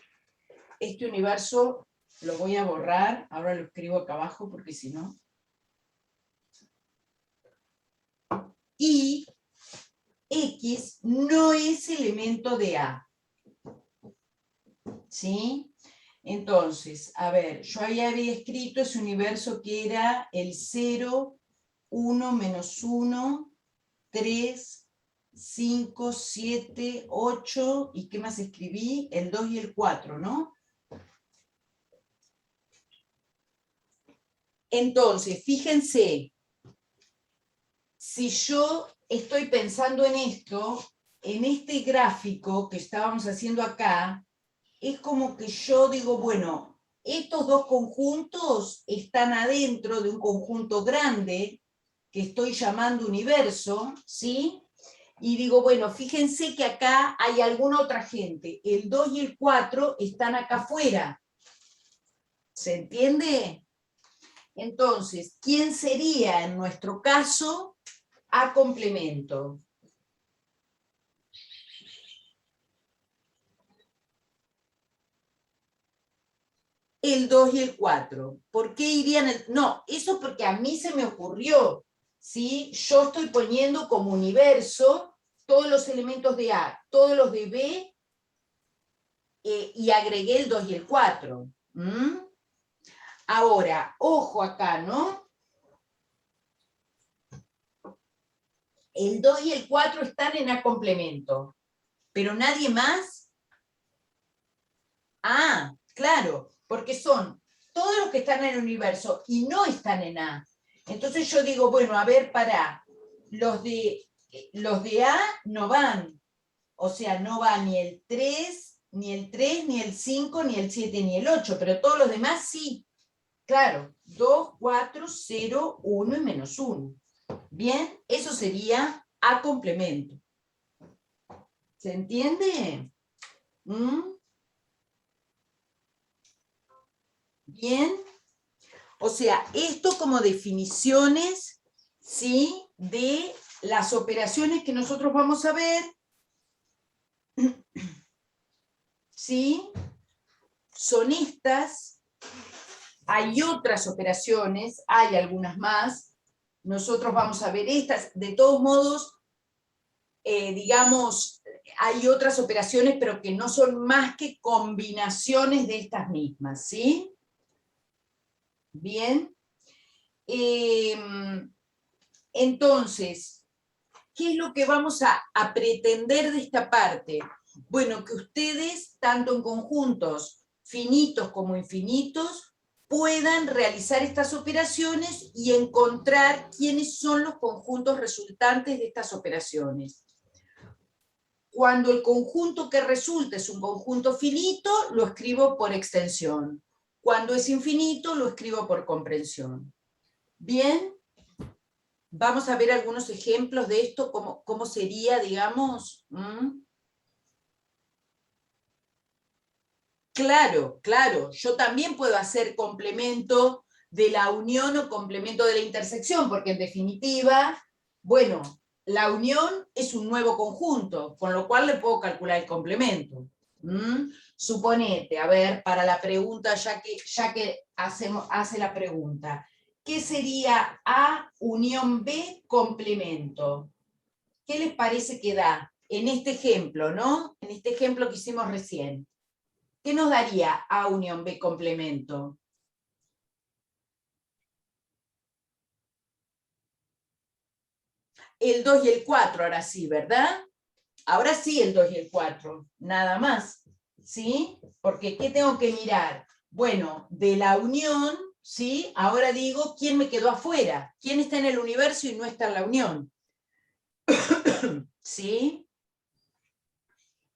este universo lo voy a borrar, ahora lo escribo acá abajo porque si no. Y X no es elemento de A. ¿Sí? Entonces, a ver, yo ahí había escrito ese universo que era el 0, 1, menos 1, 3, 5, 7, 8, ¿y qué más escribí? El 2 y el 4, ¿no? Entonces, fíjense, si yo estoy pensando en esto, en este gráfico que estábamos haciendo acá, es como que yo digo, bueno, estos dos conjuntos están adentro de un conjunto grande que estoy llamando universo, ¿sí? Y digo, bueno, fíjense que acá hay alguna otra gente, el 2 y el 4 están acá afuera. ¿Se entiende? Entonces, ¿quién sería en nuestro caso A complemento? El 2 y el 4. ¿Por qué irían? No, eso porque a mí se me ocurrió, ¿sí? Yo estoy poniendo como universo todos los elementos de A, todos los de B, y agregué el 2 y el 4. Ahora, ojo acá, ¿no? El 2 y el 4 están en A complemento, pero nadie más. Ah, claro, porque son todos los que están en el universo y no están en A. Entonces yo digo, bueno, a ver, pará, los de A no van, o sea, no va ni el 3, ni el 3, ni el 5, ni el 7, ni el 8, pero todos los demás sí. Claro, 2, 4, 0, 1 y menos 1. Bien, eso sería A complemento. ¿Se entiende? Bien. O sea, esto como definiciones, ¿sí? De las operaciones que nosotros vamos a ver, ¿sí? Son estas. Hay otras operaciones, hay algunas más. Nosotros vamos a ver estas. De todos modos, digamos, hay otras operaciones, pero que no son más que combinaciones de estas mismas, ¿sí? Bien. Entonces, ¿qué es lo que vamos a pretender de esta parte? Bueno, que ustedes, tanto en conjuntos finitos como infinitos, puedan realizar estas operaciones y encontrar quiénes son los conjuntos resultantes de estas operaciones. Cuando el conjunto que resulta es un conjunto finito, lo escribo por extensión. Cuando es infinito, lo escribo por comprensión. ¿Bien? Vamos a ver algunos ejemplos de esto, cómo sería, digamos. Claro, claro, yo también puedo hacer complemento de la unión o complemento de la intersección, porque en definitiva, bueno, la unión es un nuevo conjunto, con lo cual le puedo calcular el complemento. Suponete, a ver, para la pregunta, ya que hace la pregunta, ¿qué sería A unión B complemento? ¿Qué les parece que da en este ejemplo, ¿no? En este ejemplo que hicimos recién. ¿Qué nos daría A unión B complemento? El 2 y el 4, ahora sí, ¿verdad? Ahora sí el 2 y el 4, nada más, ¿sí? Porque ¿qué tengo que mirar? Bueno, de la unión, ¿sí? Ahora digo, ¿quién me quedó afuera? ¿Quién está en el universo y no está en la unión? ¿Sí?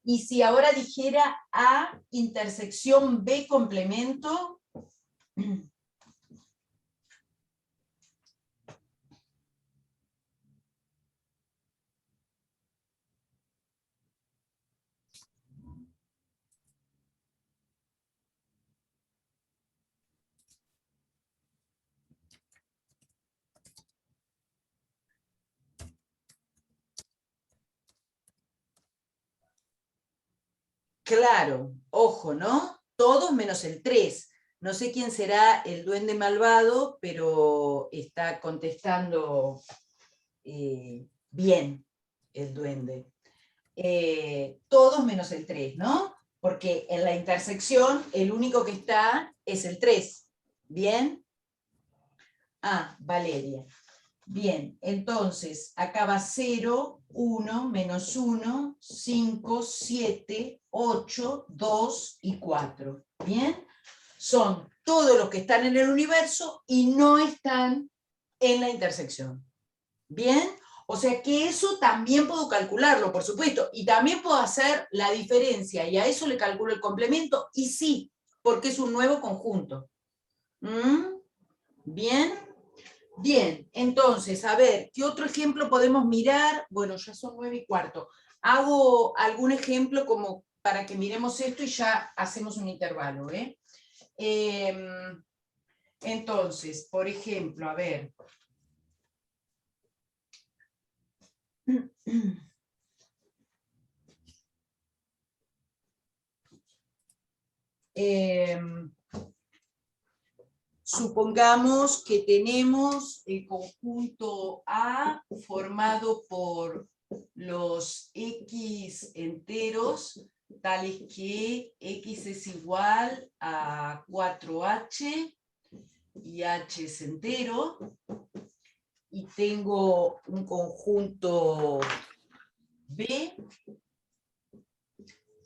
Y si ahora dijera A intersección B complemento, claro, ojo, ¿no? Todos menos el 3. No sé quién será el duende malvado, pero está contestando bien el duende. Todos menos el 3, ¿no? Porque en la intersección el único que está es el 3. ¿Bien? Ah, Valeria. Bien, entonces acá va 0, 1, menos 1, 5, 7, 8, 2 y 4. ¿Bien? Son todos los que están en el universo y no están en la intersección. ¿Bien? O sea que eso también puedo calcularlo, por supuesto, y también puedo hacer la diferencia, y a eso le calculo el complemento, y sí, porque es un nuevo conjunto. ¿Mm? ¿Bien? Bien, entonces, a ver, ¿qué otro ejemplo podemos mirar? Bueno, ya son 9:15. Hago algún ejemplo como para que miremos esto y ya hacemos un intervalo, ¿eh? Entonces, por ejemplo, a ver. Supongamos que tenemos el conjunto A formado por los X enteros, tales que X es igual a 4H y H es entero, y tengo un conjunto B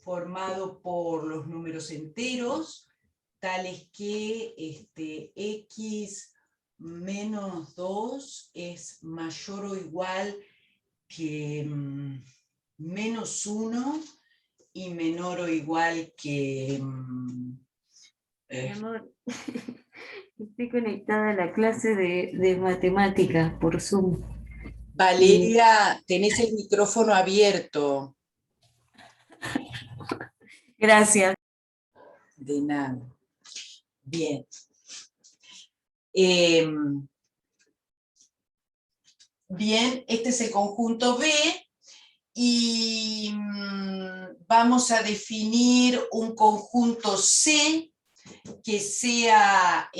formado por los números enteros, tales que X menos 2 es mayor o igual que menos 1 y menor o igual que...
Mi amor, estoy conectada a la clase de matemática por Zoom.
Valeria, tenés el micrófono abierto.
Gracias.
De nada. Bien. Bien, este es el conjunto B y vamos a definir un conjunto C que sea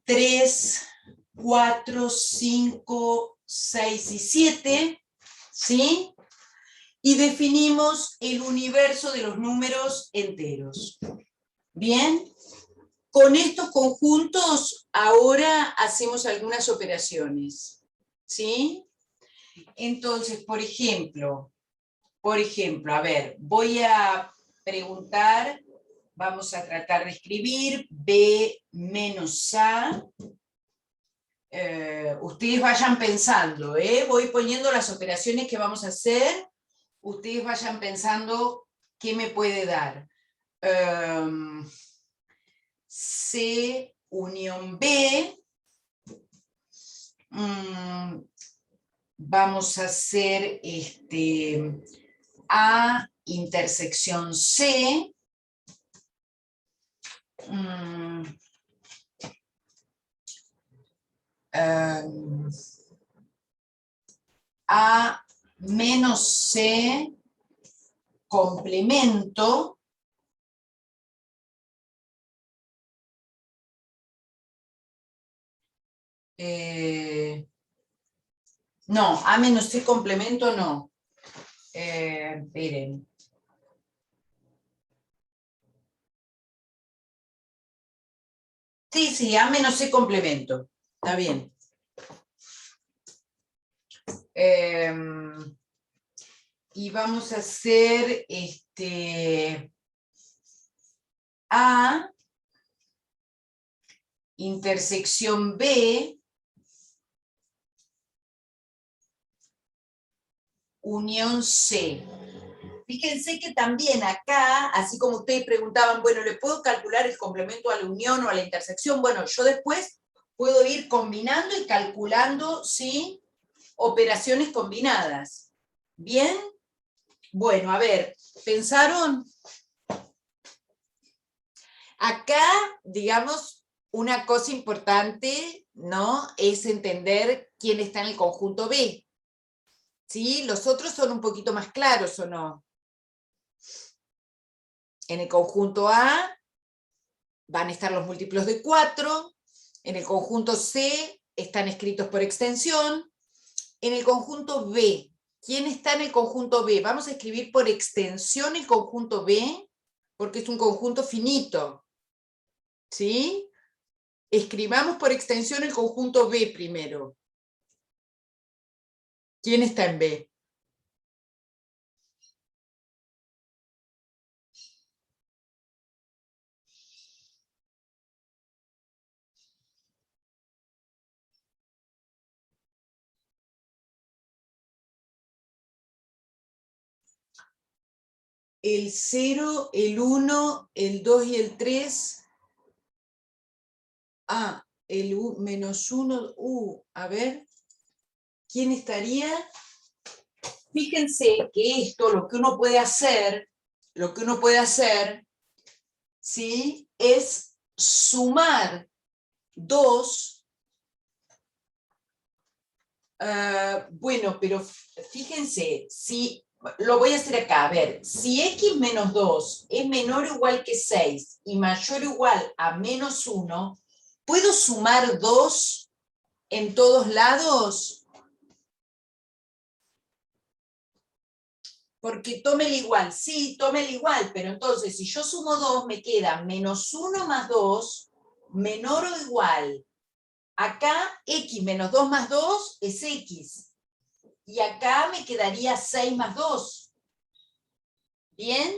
3, 4, 5, 6 y 7, ¿sí? Y definimos el universo de los números enteros. Bien, con estos conjuntos ahora hacemos algunas operaciones, ¿sí? Entonces, por ejemplo, a ver, voy a preguntar, vamos a tratar de escribir B menos A. Ustedes vayan pensando, voy poniendo las operaciones que vamos a hacer, ustedes vayan pensando qué me puede dar. C unión B, vamos a hacer A intersección C, A menos C complemento, no, A menos C complemento no. Esperen. Sí, A menos C complemento. Está bien. Y vamos a hacer A intersección B unión C. Fíjense que también acá, así como ustedes preguntaban, bueno, ¿le puedo calcular el complemento a la unión o a la intersección? Bueno, yo después puedo ir combinando y calculando, ¿sí? Operaciones combinadas. ¿Bien? Bueno, a ver, ¿pensaron? Acá, digamos, una cosa importante, ¿no? Es entender quién está en el conjunto B. ¿Sí? Los otros son un poquito más claros, ¿o no? En el conjunto A van a estar los múltiplos de 4, en el conjunto C están escritos por extensión, en el conjunto B, ¿quién está en el conjunto B? Vamos a escribir por extensión el conjunto B, porque es un conjunto finito, ¿sí? Escribamos por extensión el conjunto B primero. ¿Quién está en B? el 0, el 1, el 2 y el 3. El menos 1, a ver, ¿quién estaría? Fíjense que esto, lo que uno puede hacer, ¿sí? Es sumar 2. Bueno, pero fíjense, si lo voy a hacer acá, a ver, si x menos 2 es menor o igual que 6 y mayor o igual a menos 1, ¿puedo sumar 2 en todos lados? Porque tome el igual, sí, tome el igual, pero entonces si yo sumo 2 me queda menos 1 más 2 menor o igual. Acá x menos 2 más 2 es x. Y acá me quedaría 6 más 2. ¿Bien?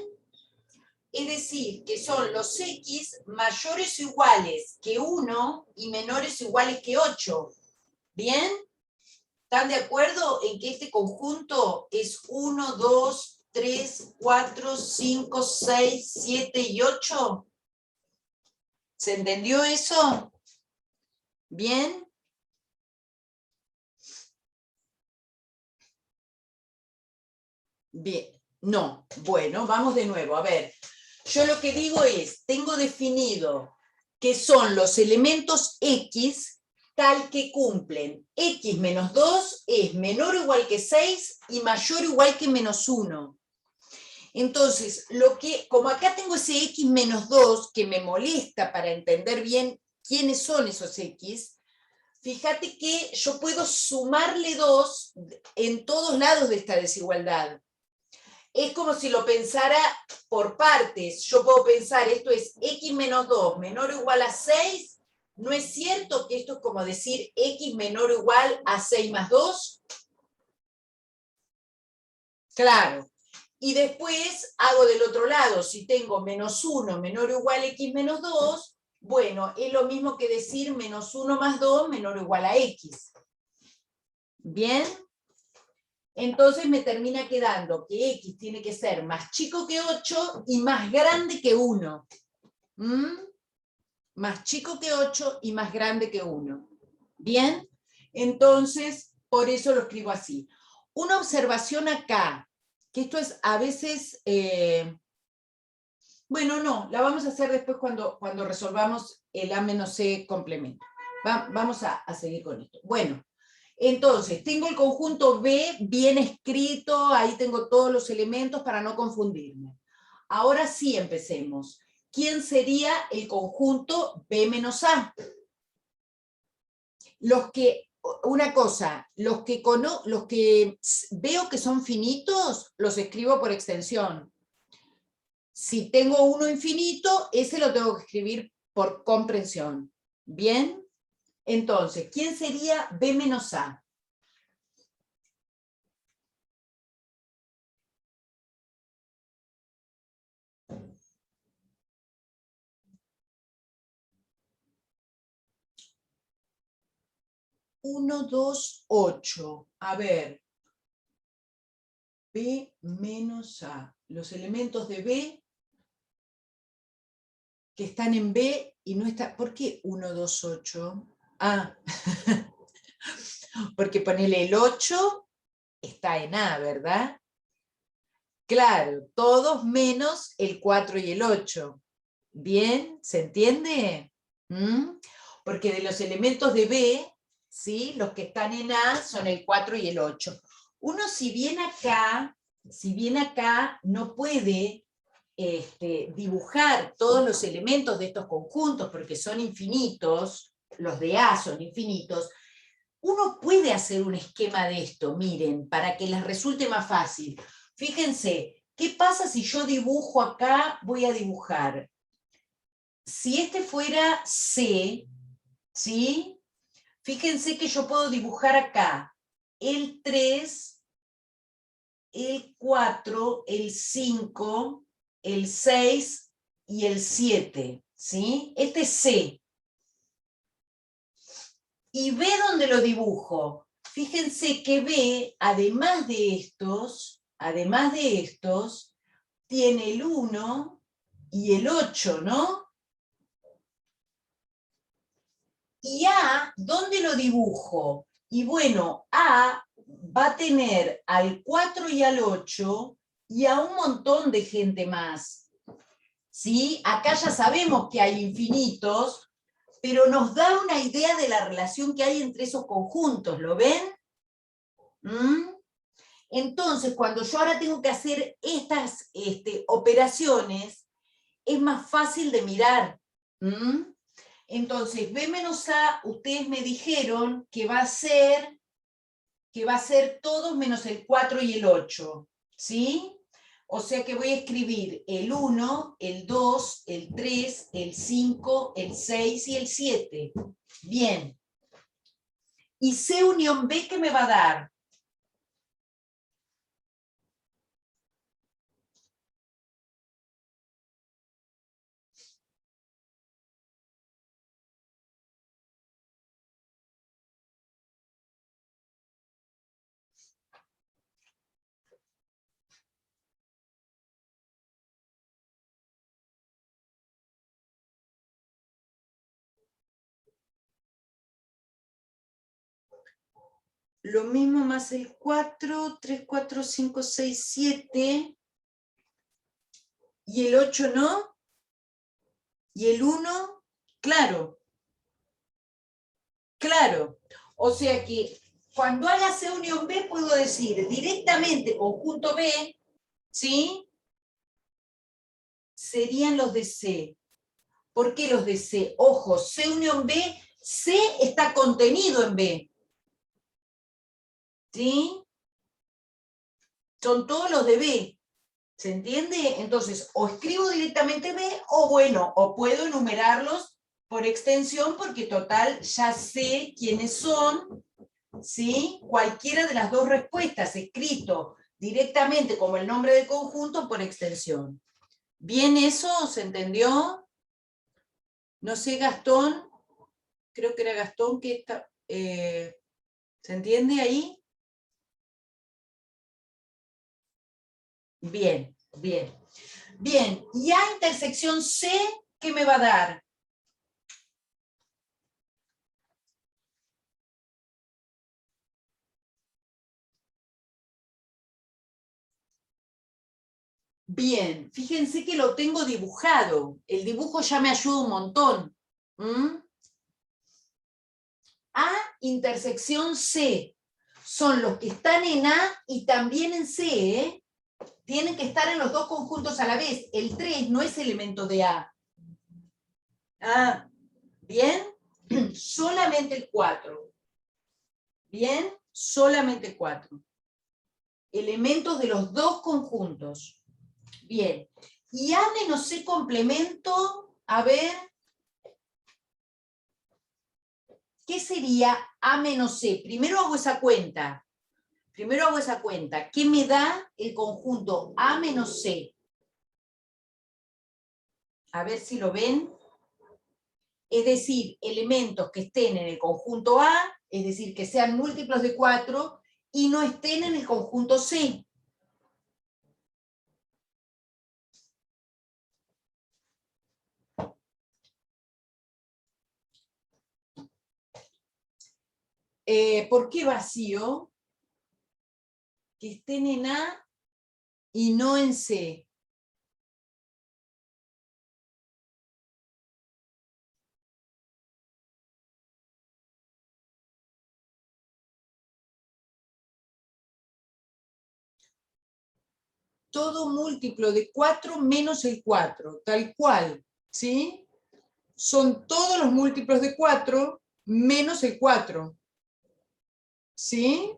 Es decir, que son los x mayores o iguales que 1 y menores o iguales que 8. ¿Bien? ¿Están de acuerdo en que este conjunto es 1, 2, 3, 4, 5, 6, 7 y 8? ¿Se entendió eso? ¿Bien? Bien. No. Bueno, vamos de nuevo. A ver. Yo lo que digo es, tengo definido que son los elementos X tal que cumplen X menos 2 es menor o igual que 6 y mayor o igual que menos 1. Entonces, como acá tengo ese X menos 2 que me molesta para entender bien quiénes son esos X, fíjate que yo puedo sumarle 2 en todos lados de esta desigualdad. Es como si lo pensara por partes. Yo puedo pensar, esto es x menos 2 menor o igual a 6. ¿No es cierto que esto es como decir x menor o igual a 6 más 2? Claro. Y después hago del otro lado, si tengo menos 1 menor o igual a x menos 2, bueno, es lo mismo que decir menos 1 más 2 menor o igual a x. ¿Bien? Entonces me termina quedando que x tiene que ser más chico que 8 y más grande que 1. Más chico que 8 y más grande que 1. ¿Bien? Entonces, por eso lo escribo así. Una observación acá, que esto es a veces... bueno, no, la vamos a hacer después cuando resolvamos el A menos C complemento. Vamos a seguir con esto. Bueno. Entonces, tengo el conjunto B bien escrito, ahí tengo todos los elementos para no confundirme. Ahora sí empecemos. ¿Quién sería el conjunto B menos A? Una cosa, los que veo que son finitos, los escribo por extensión. Si tengo uno infinito, ese lo tengo que escribir por comprensión. ¿Bien? Entonces, ¿quién sería B menos A? Uno, 2, 8. A ver. B menos A. Los elementos de B que están en B y no está... ¿Por qué 1, 2, 8? Porque ponele el 8 está en A, ¿verdad? Claro, todos menos el 4 y el 8. ¿Bien? ¿Se entiende? Porque de los elementos de B, ¿sí? Los que están en A son el 4 y el 8. Uno, si bien acá no puede dibujar todos los elementos de estos conjuntos, porque son infinitos, los de A son infinitos, uno puede hacer un esquema de esto, miren, para que les resulte más fácil. Fíjense, ¿qué pasa si yo dibujo acá? Voy a dibujar. Si este fuera C, ¿sí? Fíjense que yo puedo dibujar acá el 3, el 4, el 5, el 6 y el 7, ¿sí? Este es C. Y B, ¿dónde lo dibujo? Fíjense que B, además de estos, tiene el 1 y el 8, ¿no? Y A, ¿dónde lo dibujo? Y bueno, A va a tener al 4 y al 8 y a un montón de gente más. ¿Sí? Acá ya sabemos que hay infinitos, pero nos da una idea de la relación que hay entre esos conjuntos, ¿lo ven? ¿Mm? Entonces, cuando yo ahora tengo que hacer estas operaciones, es más fácil de mirar. ¿Mm? Entonces, B menos A, ustedes me dijeron que va a ser todos menos el 4 y el 8, ¿sí? O sea que voy a escribir el 1, el 2, el 3, el 5, el 6 y el 7. Bien. ¿Y C unión B qué me va a dar? Lo mismo más el 4, 3, 4, 5, 6, 7. ¿Y el 8 no? ¿Y el 1? Claro. Claro. O sea que cuando haga C unión B puedo decir directamente conjunto B, ¿sí? Serían los de C. ¿Por qué los de C? Ojo, C unión B, C está contenido en B. ¿Sí? Son todos los de B. ¿Se entiende? Entonces, o escribo directamente B, o bueno, o puedo enumerarlos por extensión, porque total ya sé quiénes son, ¿sí? Cualquiera de las dos respuestas, escrito directamente como el nombre del conjunto por extensión. ¿Bien eso? ¿Se entendió? No sé, Gastón, creo que era Gastón que está... ¿se entiende ahí? Bien, bien. Bien, y A intersección C, ¿qué me va a dar? Bien, fíjense que lo tengo dibujado. El dibujo ya me ayuda un montón. A intersección C. Son los que están en A y también en C, ¿eh? Tienen que estar en los dos conjuntos a la vez. El 3 no es elemento de A. Ah, ¿bien? Solamente el 4. ¿Bien? Solamente 4. Elementos de los dos conjuntos. Bien. Y A menos C complemento, a ver, ¿qué sería A menos C? Primero hago esa cuenta. ¿Qué me da el conjunto A menos C? A ver si lo ven. Es decir, elementos que estén en el conjunto A, es decir, que sean múltiplos de 4 y no estén en el conjunto C. ¿Por qué vacío? Que estén en A y no en C. Todo múltiplo de 4 menos el 4, tal cual, ¿sí? Son todos los múltiplos de 4 menos el 4, ¿sí?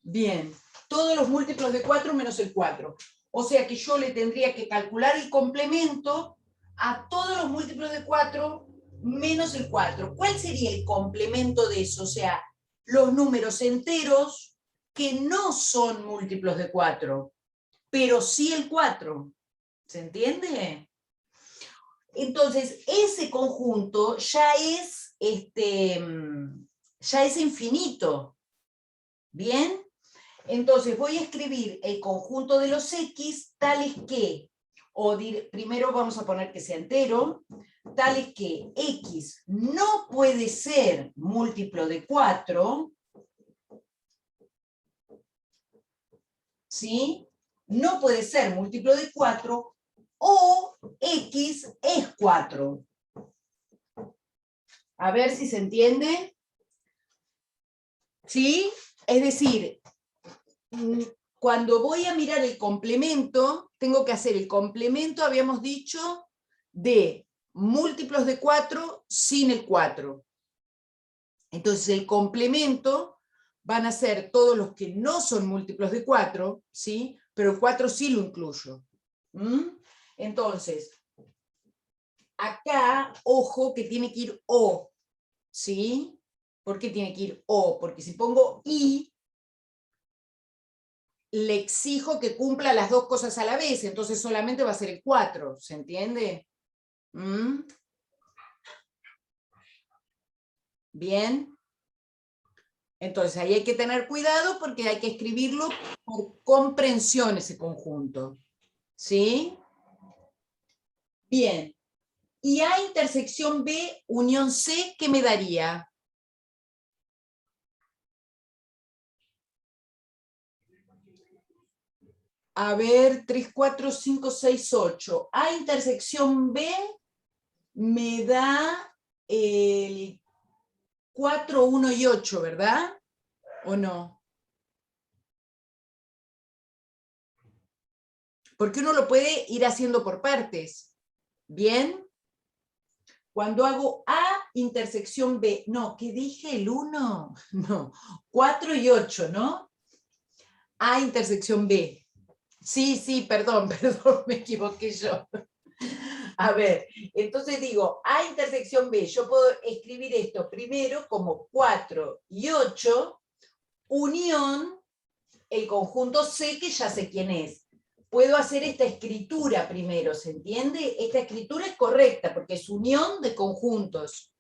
Bien, todos los múltiplos de 4 menos el 4. O sea que yo le tendría que calcular el complemento a todos los múltiplos de 4 menos el 4. ¿Cuál sería el complemento de eso? O sea, los números enteros que no son múltiplos de 4, pero sí el 4. ¿Se entiende? Entonces, ese conjunto ya es infinito. ¿Bien? Entonces voy a escribir el conjunto de los X tales que, primero vamos a poner que sea entero, tales que X no puede ser múltiplo de 4, ¿sí? No puede ser múltiplo de 4, o X es 4. A ver si se entiende. ¿Sí? Es decir, cuando voy a mirar el complemento, tengo que hacer el complemento, habíamos dicho, de múltiplos de 4 sin el 4. Entonces el complemento van a ser todos los que no son múltiplos de 4, ¿sí? Pero el 4 sí lo incluyo. Entonces, acá, ojo que tiene que ir O, ¿sí? ¿Por qué tiene que ir O? Porque si pongo I, le exijo que cumpla las dos cosas a la vez, entonces solamente va a ser el 4, ¿se entiende? Bien. Entonces ahí hay que tener cuidado porque hay que escribirlo por comprensión ese conjunto. ¿Sí? Bien. Y A intersección B unión C, ¿qué me daría? A ver, 3, 4, 5, 6, 8. A intersección B me da el 4, 1 y 8, ¿verdad? ¿O no? Porque uno lo puede ir haciendo por partes. ¿Bien? Cuando hago A intersección B, no, ¿qué dije? ¿El 1? No, 4 y 8, ¿no? A intersección B. Sí, perdón, me equivoqué yo. A ver, entonces digo, A intersección B, yo puedo escribir esto primero como 4 y 8, unión, el conjunto C, que ya sé quién es. Puedo hacer esta escritura primero, ¿se entiende? Esta escritura es correcta, porque es unión de conjuntos.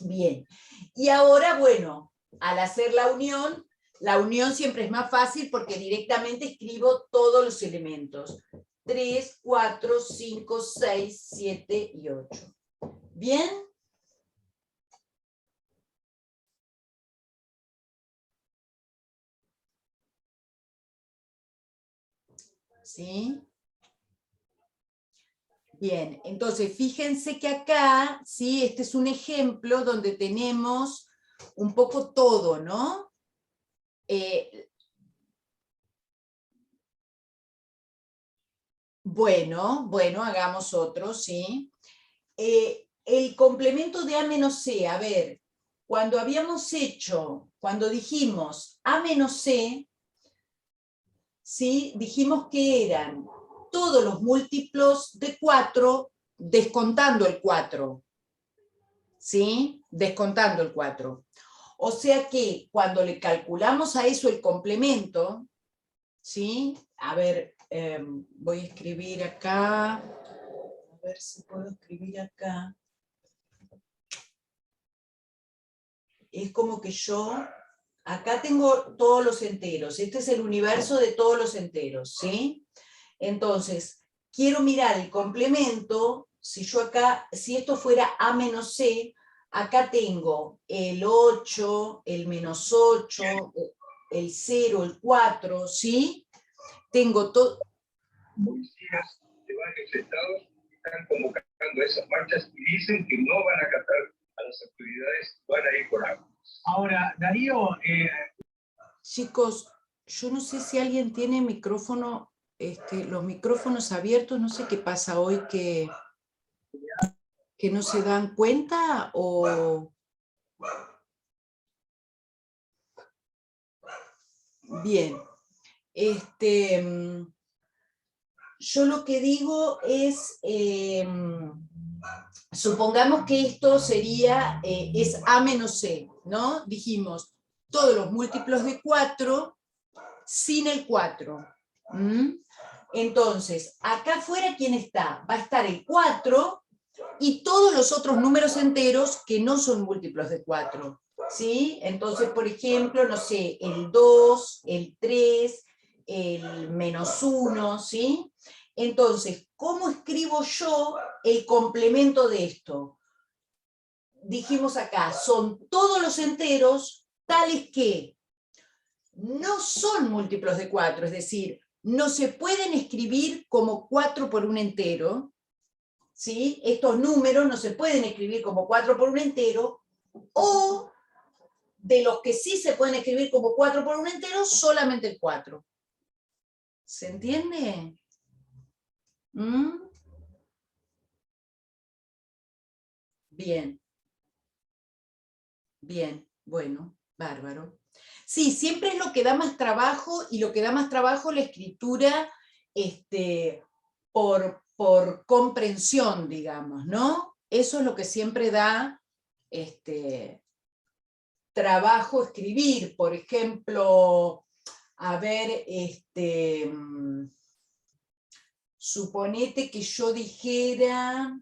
Bien. Y ahora, bueno, al hacer la unión siempre es más fácil porque directamente escribo todos los elementos. 3, 4, 5, 6, 7 y 8. ¿Bien? ¿Sí? Bien, entonces fíjense que acá, ¿sí? Este es un ejemplo donde tenemos un poco todo, ¿no? Bueno, hagamos otro, ¿sí? El complemento de A menos C, a ver, cuando dijimos A menos C, ¿sí? Dijimos que eran todos los múltiplos de 4 descontando el 4, ¿sí? Descontando el 4. O sea que cuando le calculamos a eso el complemento, ¿sí? A ver, voy a escribir acá, a ver si puedo escribir acá. Es como que yo, acá tengo todos los enteros, este es el universo de todos los enteros, ¿sí? Entonces, quiero mirar el complemento, si esto fuera A menos C, acá tengo el 8, el menos 8, el 0, el 4, ¿sí? Tengo todo.
Policías de varios estados están convocando esas marchas y dicen que no van a acatar a las autoridades, van a ir por agua. Ahora, Darío...
Chicos, yo no sé si alguien tiene micrófono, los micrófonos abiertos, no sé qué pasa hoy que no se dan cuenta o... Bien. Yo lo que digo es, supongamos que esto sería, es A menos C, ¿no? Dijimos, todos los múltiplos de 4 sin el 4. Entonces, acá afuera, ¿quién está? Va a estar el 4 y todos los otros números enteros que no son múltiplos de 4. ¿sí? Entonces, por ejemplo, no sé, el 2, el 3, el -1, ¿sí? Entonces, ¿cómo escribo yo el complemento de esto? Dijimos acá, son todos los enteros tales que no son múltiplos de 4, es decir, no se pueden escribir como 4 por un entero, ¿sí? Estos números no se pueden escribir como 4 por un entero, o de los que sí se pueden escribir como 4 por un entero, solamente el 4. ¿Se entiende? ¿Mm? Bien. Bien, bueno, bárbaro. Sí, siempre es lo que da más trabajo, y lo que da más trabajo la escritura por comprensión, digamos, ¿no? Eso es lo que siempre da trabajo escribir. Por ejemplo, a ver, suponete que yo dijera,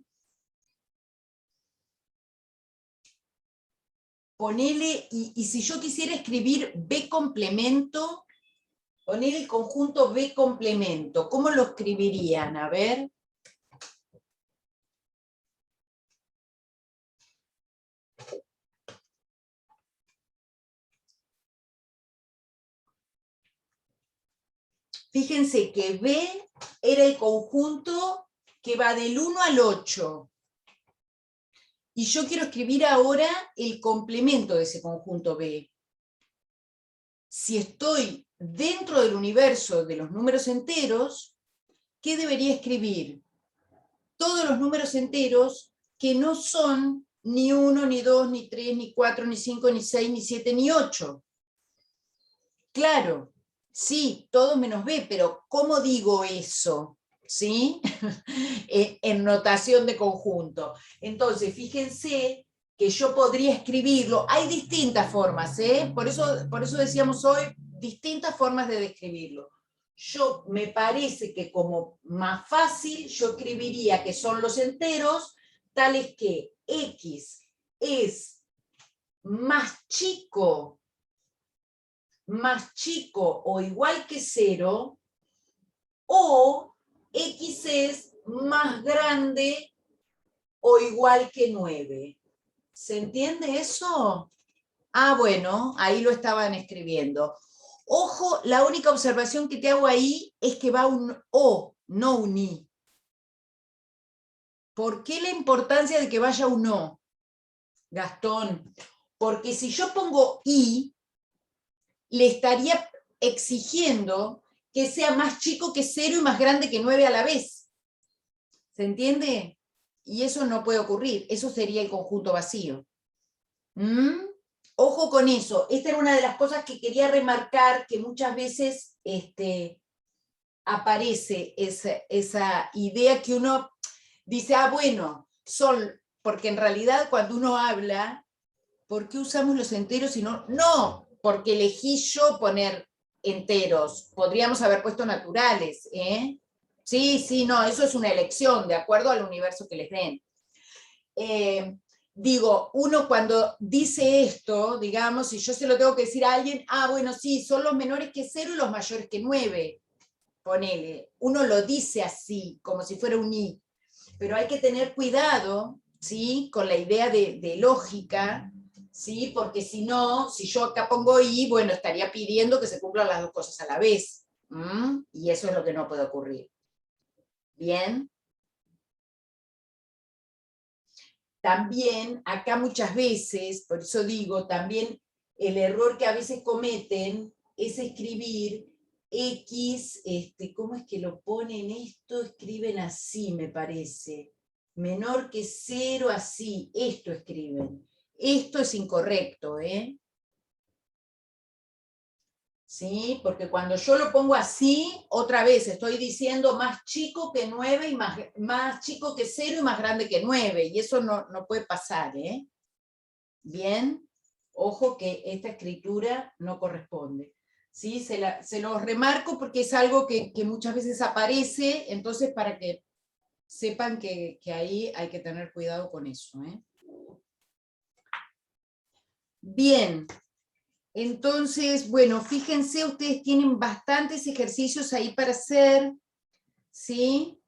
ponele, y si yo quisiera escribir B complemento, ponele el conjunto B complemento, ¿cómo lo escribirían? A ver. Fíjense que B era el conjunto que va del 1 al 8. Y yo quiero escribir ahora el complemento de ese conjunto B. Si estoy dentro del universo de los números enteros, ¿qué debería escribir? Todos los números enteros que no son ni 1, ni 2, ni 3, ni 4, ni 5, ni 6, ni 7, ni 8. Claro, sí, todo menos B, pero ¿cómo digo eso? ¿Sí? En notación de conjunto. Entonces, fíjense que yo podría escribirlo. Hay distintas formas, ¿eh? Por eso decíamos hoy, distintas formas de describirlo. Yo me parece que como más fácil, yo escribiría que son los enteros, tales que X es más chico o igual que 0, o X es más grande o igual que 9. ¿Se entiende eso? Ah, bueno, ahí lo estaban escribiendo. Ojo, la única observación que te hago ahí es que va un O, no un I. ¿Por qué la importancia de que vaya un O, Gastón? Porque si yo pongo I, le estaría exigiendo que sea más chico que 0 y más grande que 9 a la vez. ¿Se entiende? Y eso no puede ocurrir, eso sería el conjunto vacío. ¿Mm? Ojo con eso, esta era una de las cosas que quería remarcar, que muchas veces aparece esa idea que uno dice, ah, bueno, son, porque en realidad cuando uno habla, ¿por qué usamos los enteros y no? No, porque elegí yo poner enteros, podríamos haber puesto naturales, ¿eh? Sí, sí, no, eso es una elección, de acuerdo al universo que les den. Digo, uno cuando dice esto, digamos, si yo se lo tengo que decir a alguien, ah, bueno, sí, son los menores que 0 y los mayores que 9, ponele. Uno lo dice así, como si fuera un I, pero hay que tener cuidado, ¿sí?, con la idea de lógica, ¿sí?, porque si no, si yo acá pongo I, bueno, estaría pidiendo que se cumplan las dos cosas a la vez, y eso es lo que no puede ocurrir. ¿Bien? También, acá muchas veces, por eso digo, también el error que a veces cometen es escribir X, ¿cómo es que lo ponen esto? Escriben así, me parece. Menor que 0, así, esto escriben. Esto es incorrecto, ¿eh? ¿Sí? Porque cuando yo lo pongo así, otra vez estoy diciendo más chico que 9 y más chico que 0 y más grande que 9, y eso no puede pasar, ¿eh? Bien, ojo que esta escritura no corresponde. ¿Sí? Se los remarco porque es algo que muchas veces aparece, entonces para que sepan que ahí hay que tener cuidado con eso, ¿eh? Bien. Entonces, bueno, fíjense, ustedes tienen bastantes ejercicios ahí para hacer, ¿sí?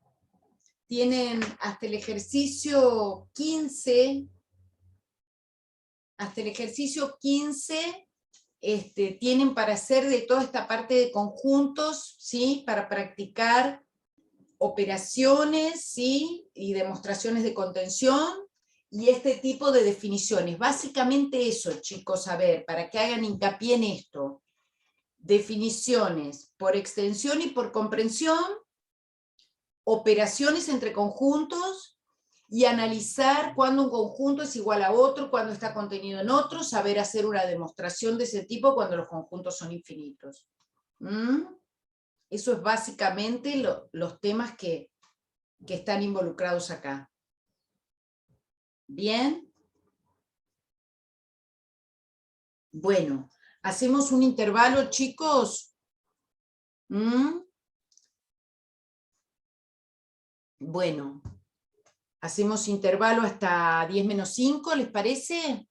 Tienen hasta el ejercicio 15, tienen para hacer de toda esta parte de conjuntos, ¿sí? Para practicar operaciones, ¿sí? Y demostraciones de contención, y este tipo de definiciones. Básicamente eso, chicos, a ver, para que hagan hincapié en esto. Definiciones por extensión y por comprensión, operaciones entre conjuntos, y analizar cuándo un conjunto es igual a otro, cuándo está contenido en otro, saber hacer una demostración de ese tipo cuando los conjuntos son infinitos. Eso es básicamente los temas que están involucrados acá. ¿Bien? Bueno, ¿hacemos un intervalo, chicos? Bueno, hacemos intervalo hasta 10 menos 5, ¿les parece?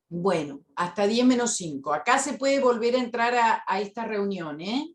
Bueno, hasta 10 menos 5. Acá se puede volver a entrar a esta reunión, ¿eh?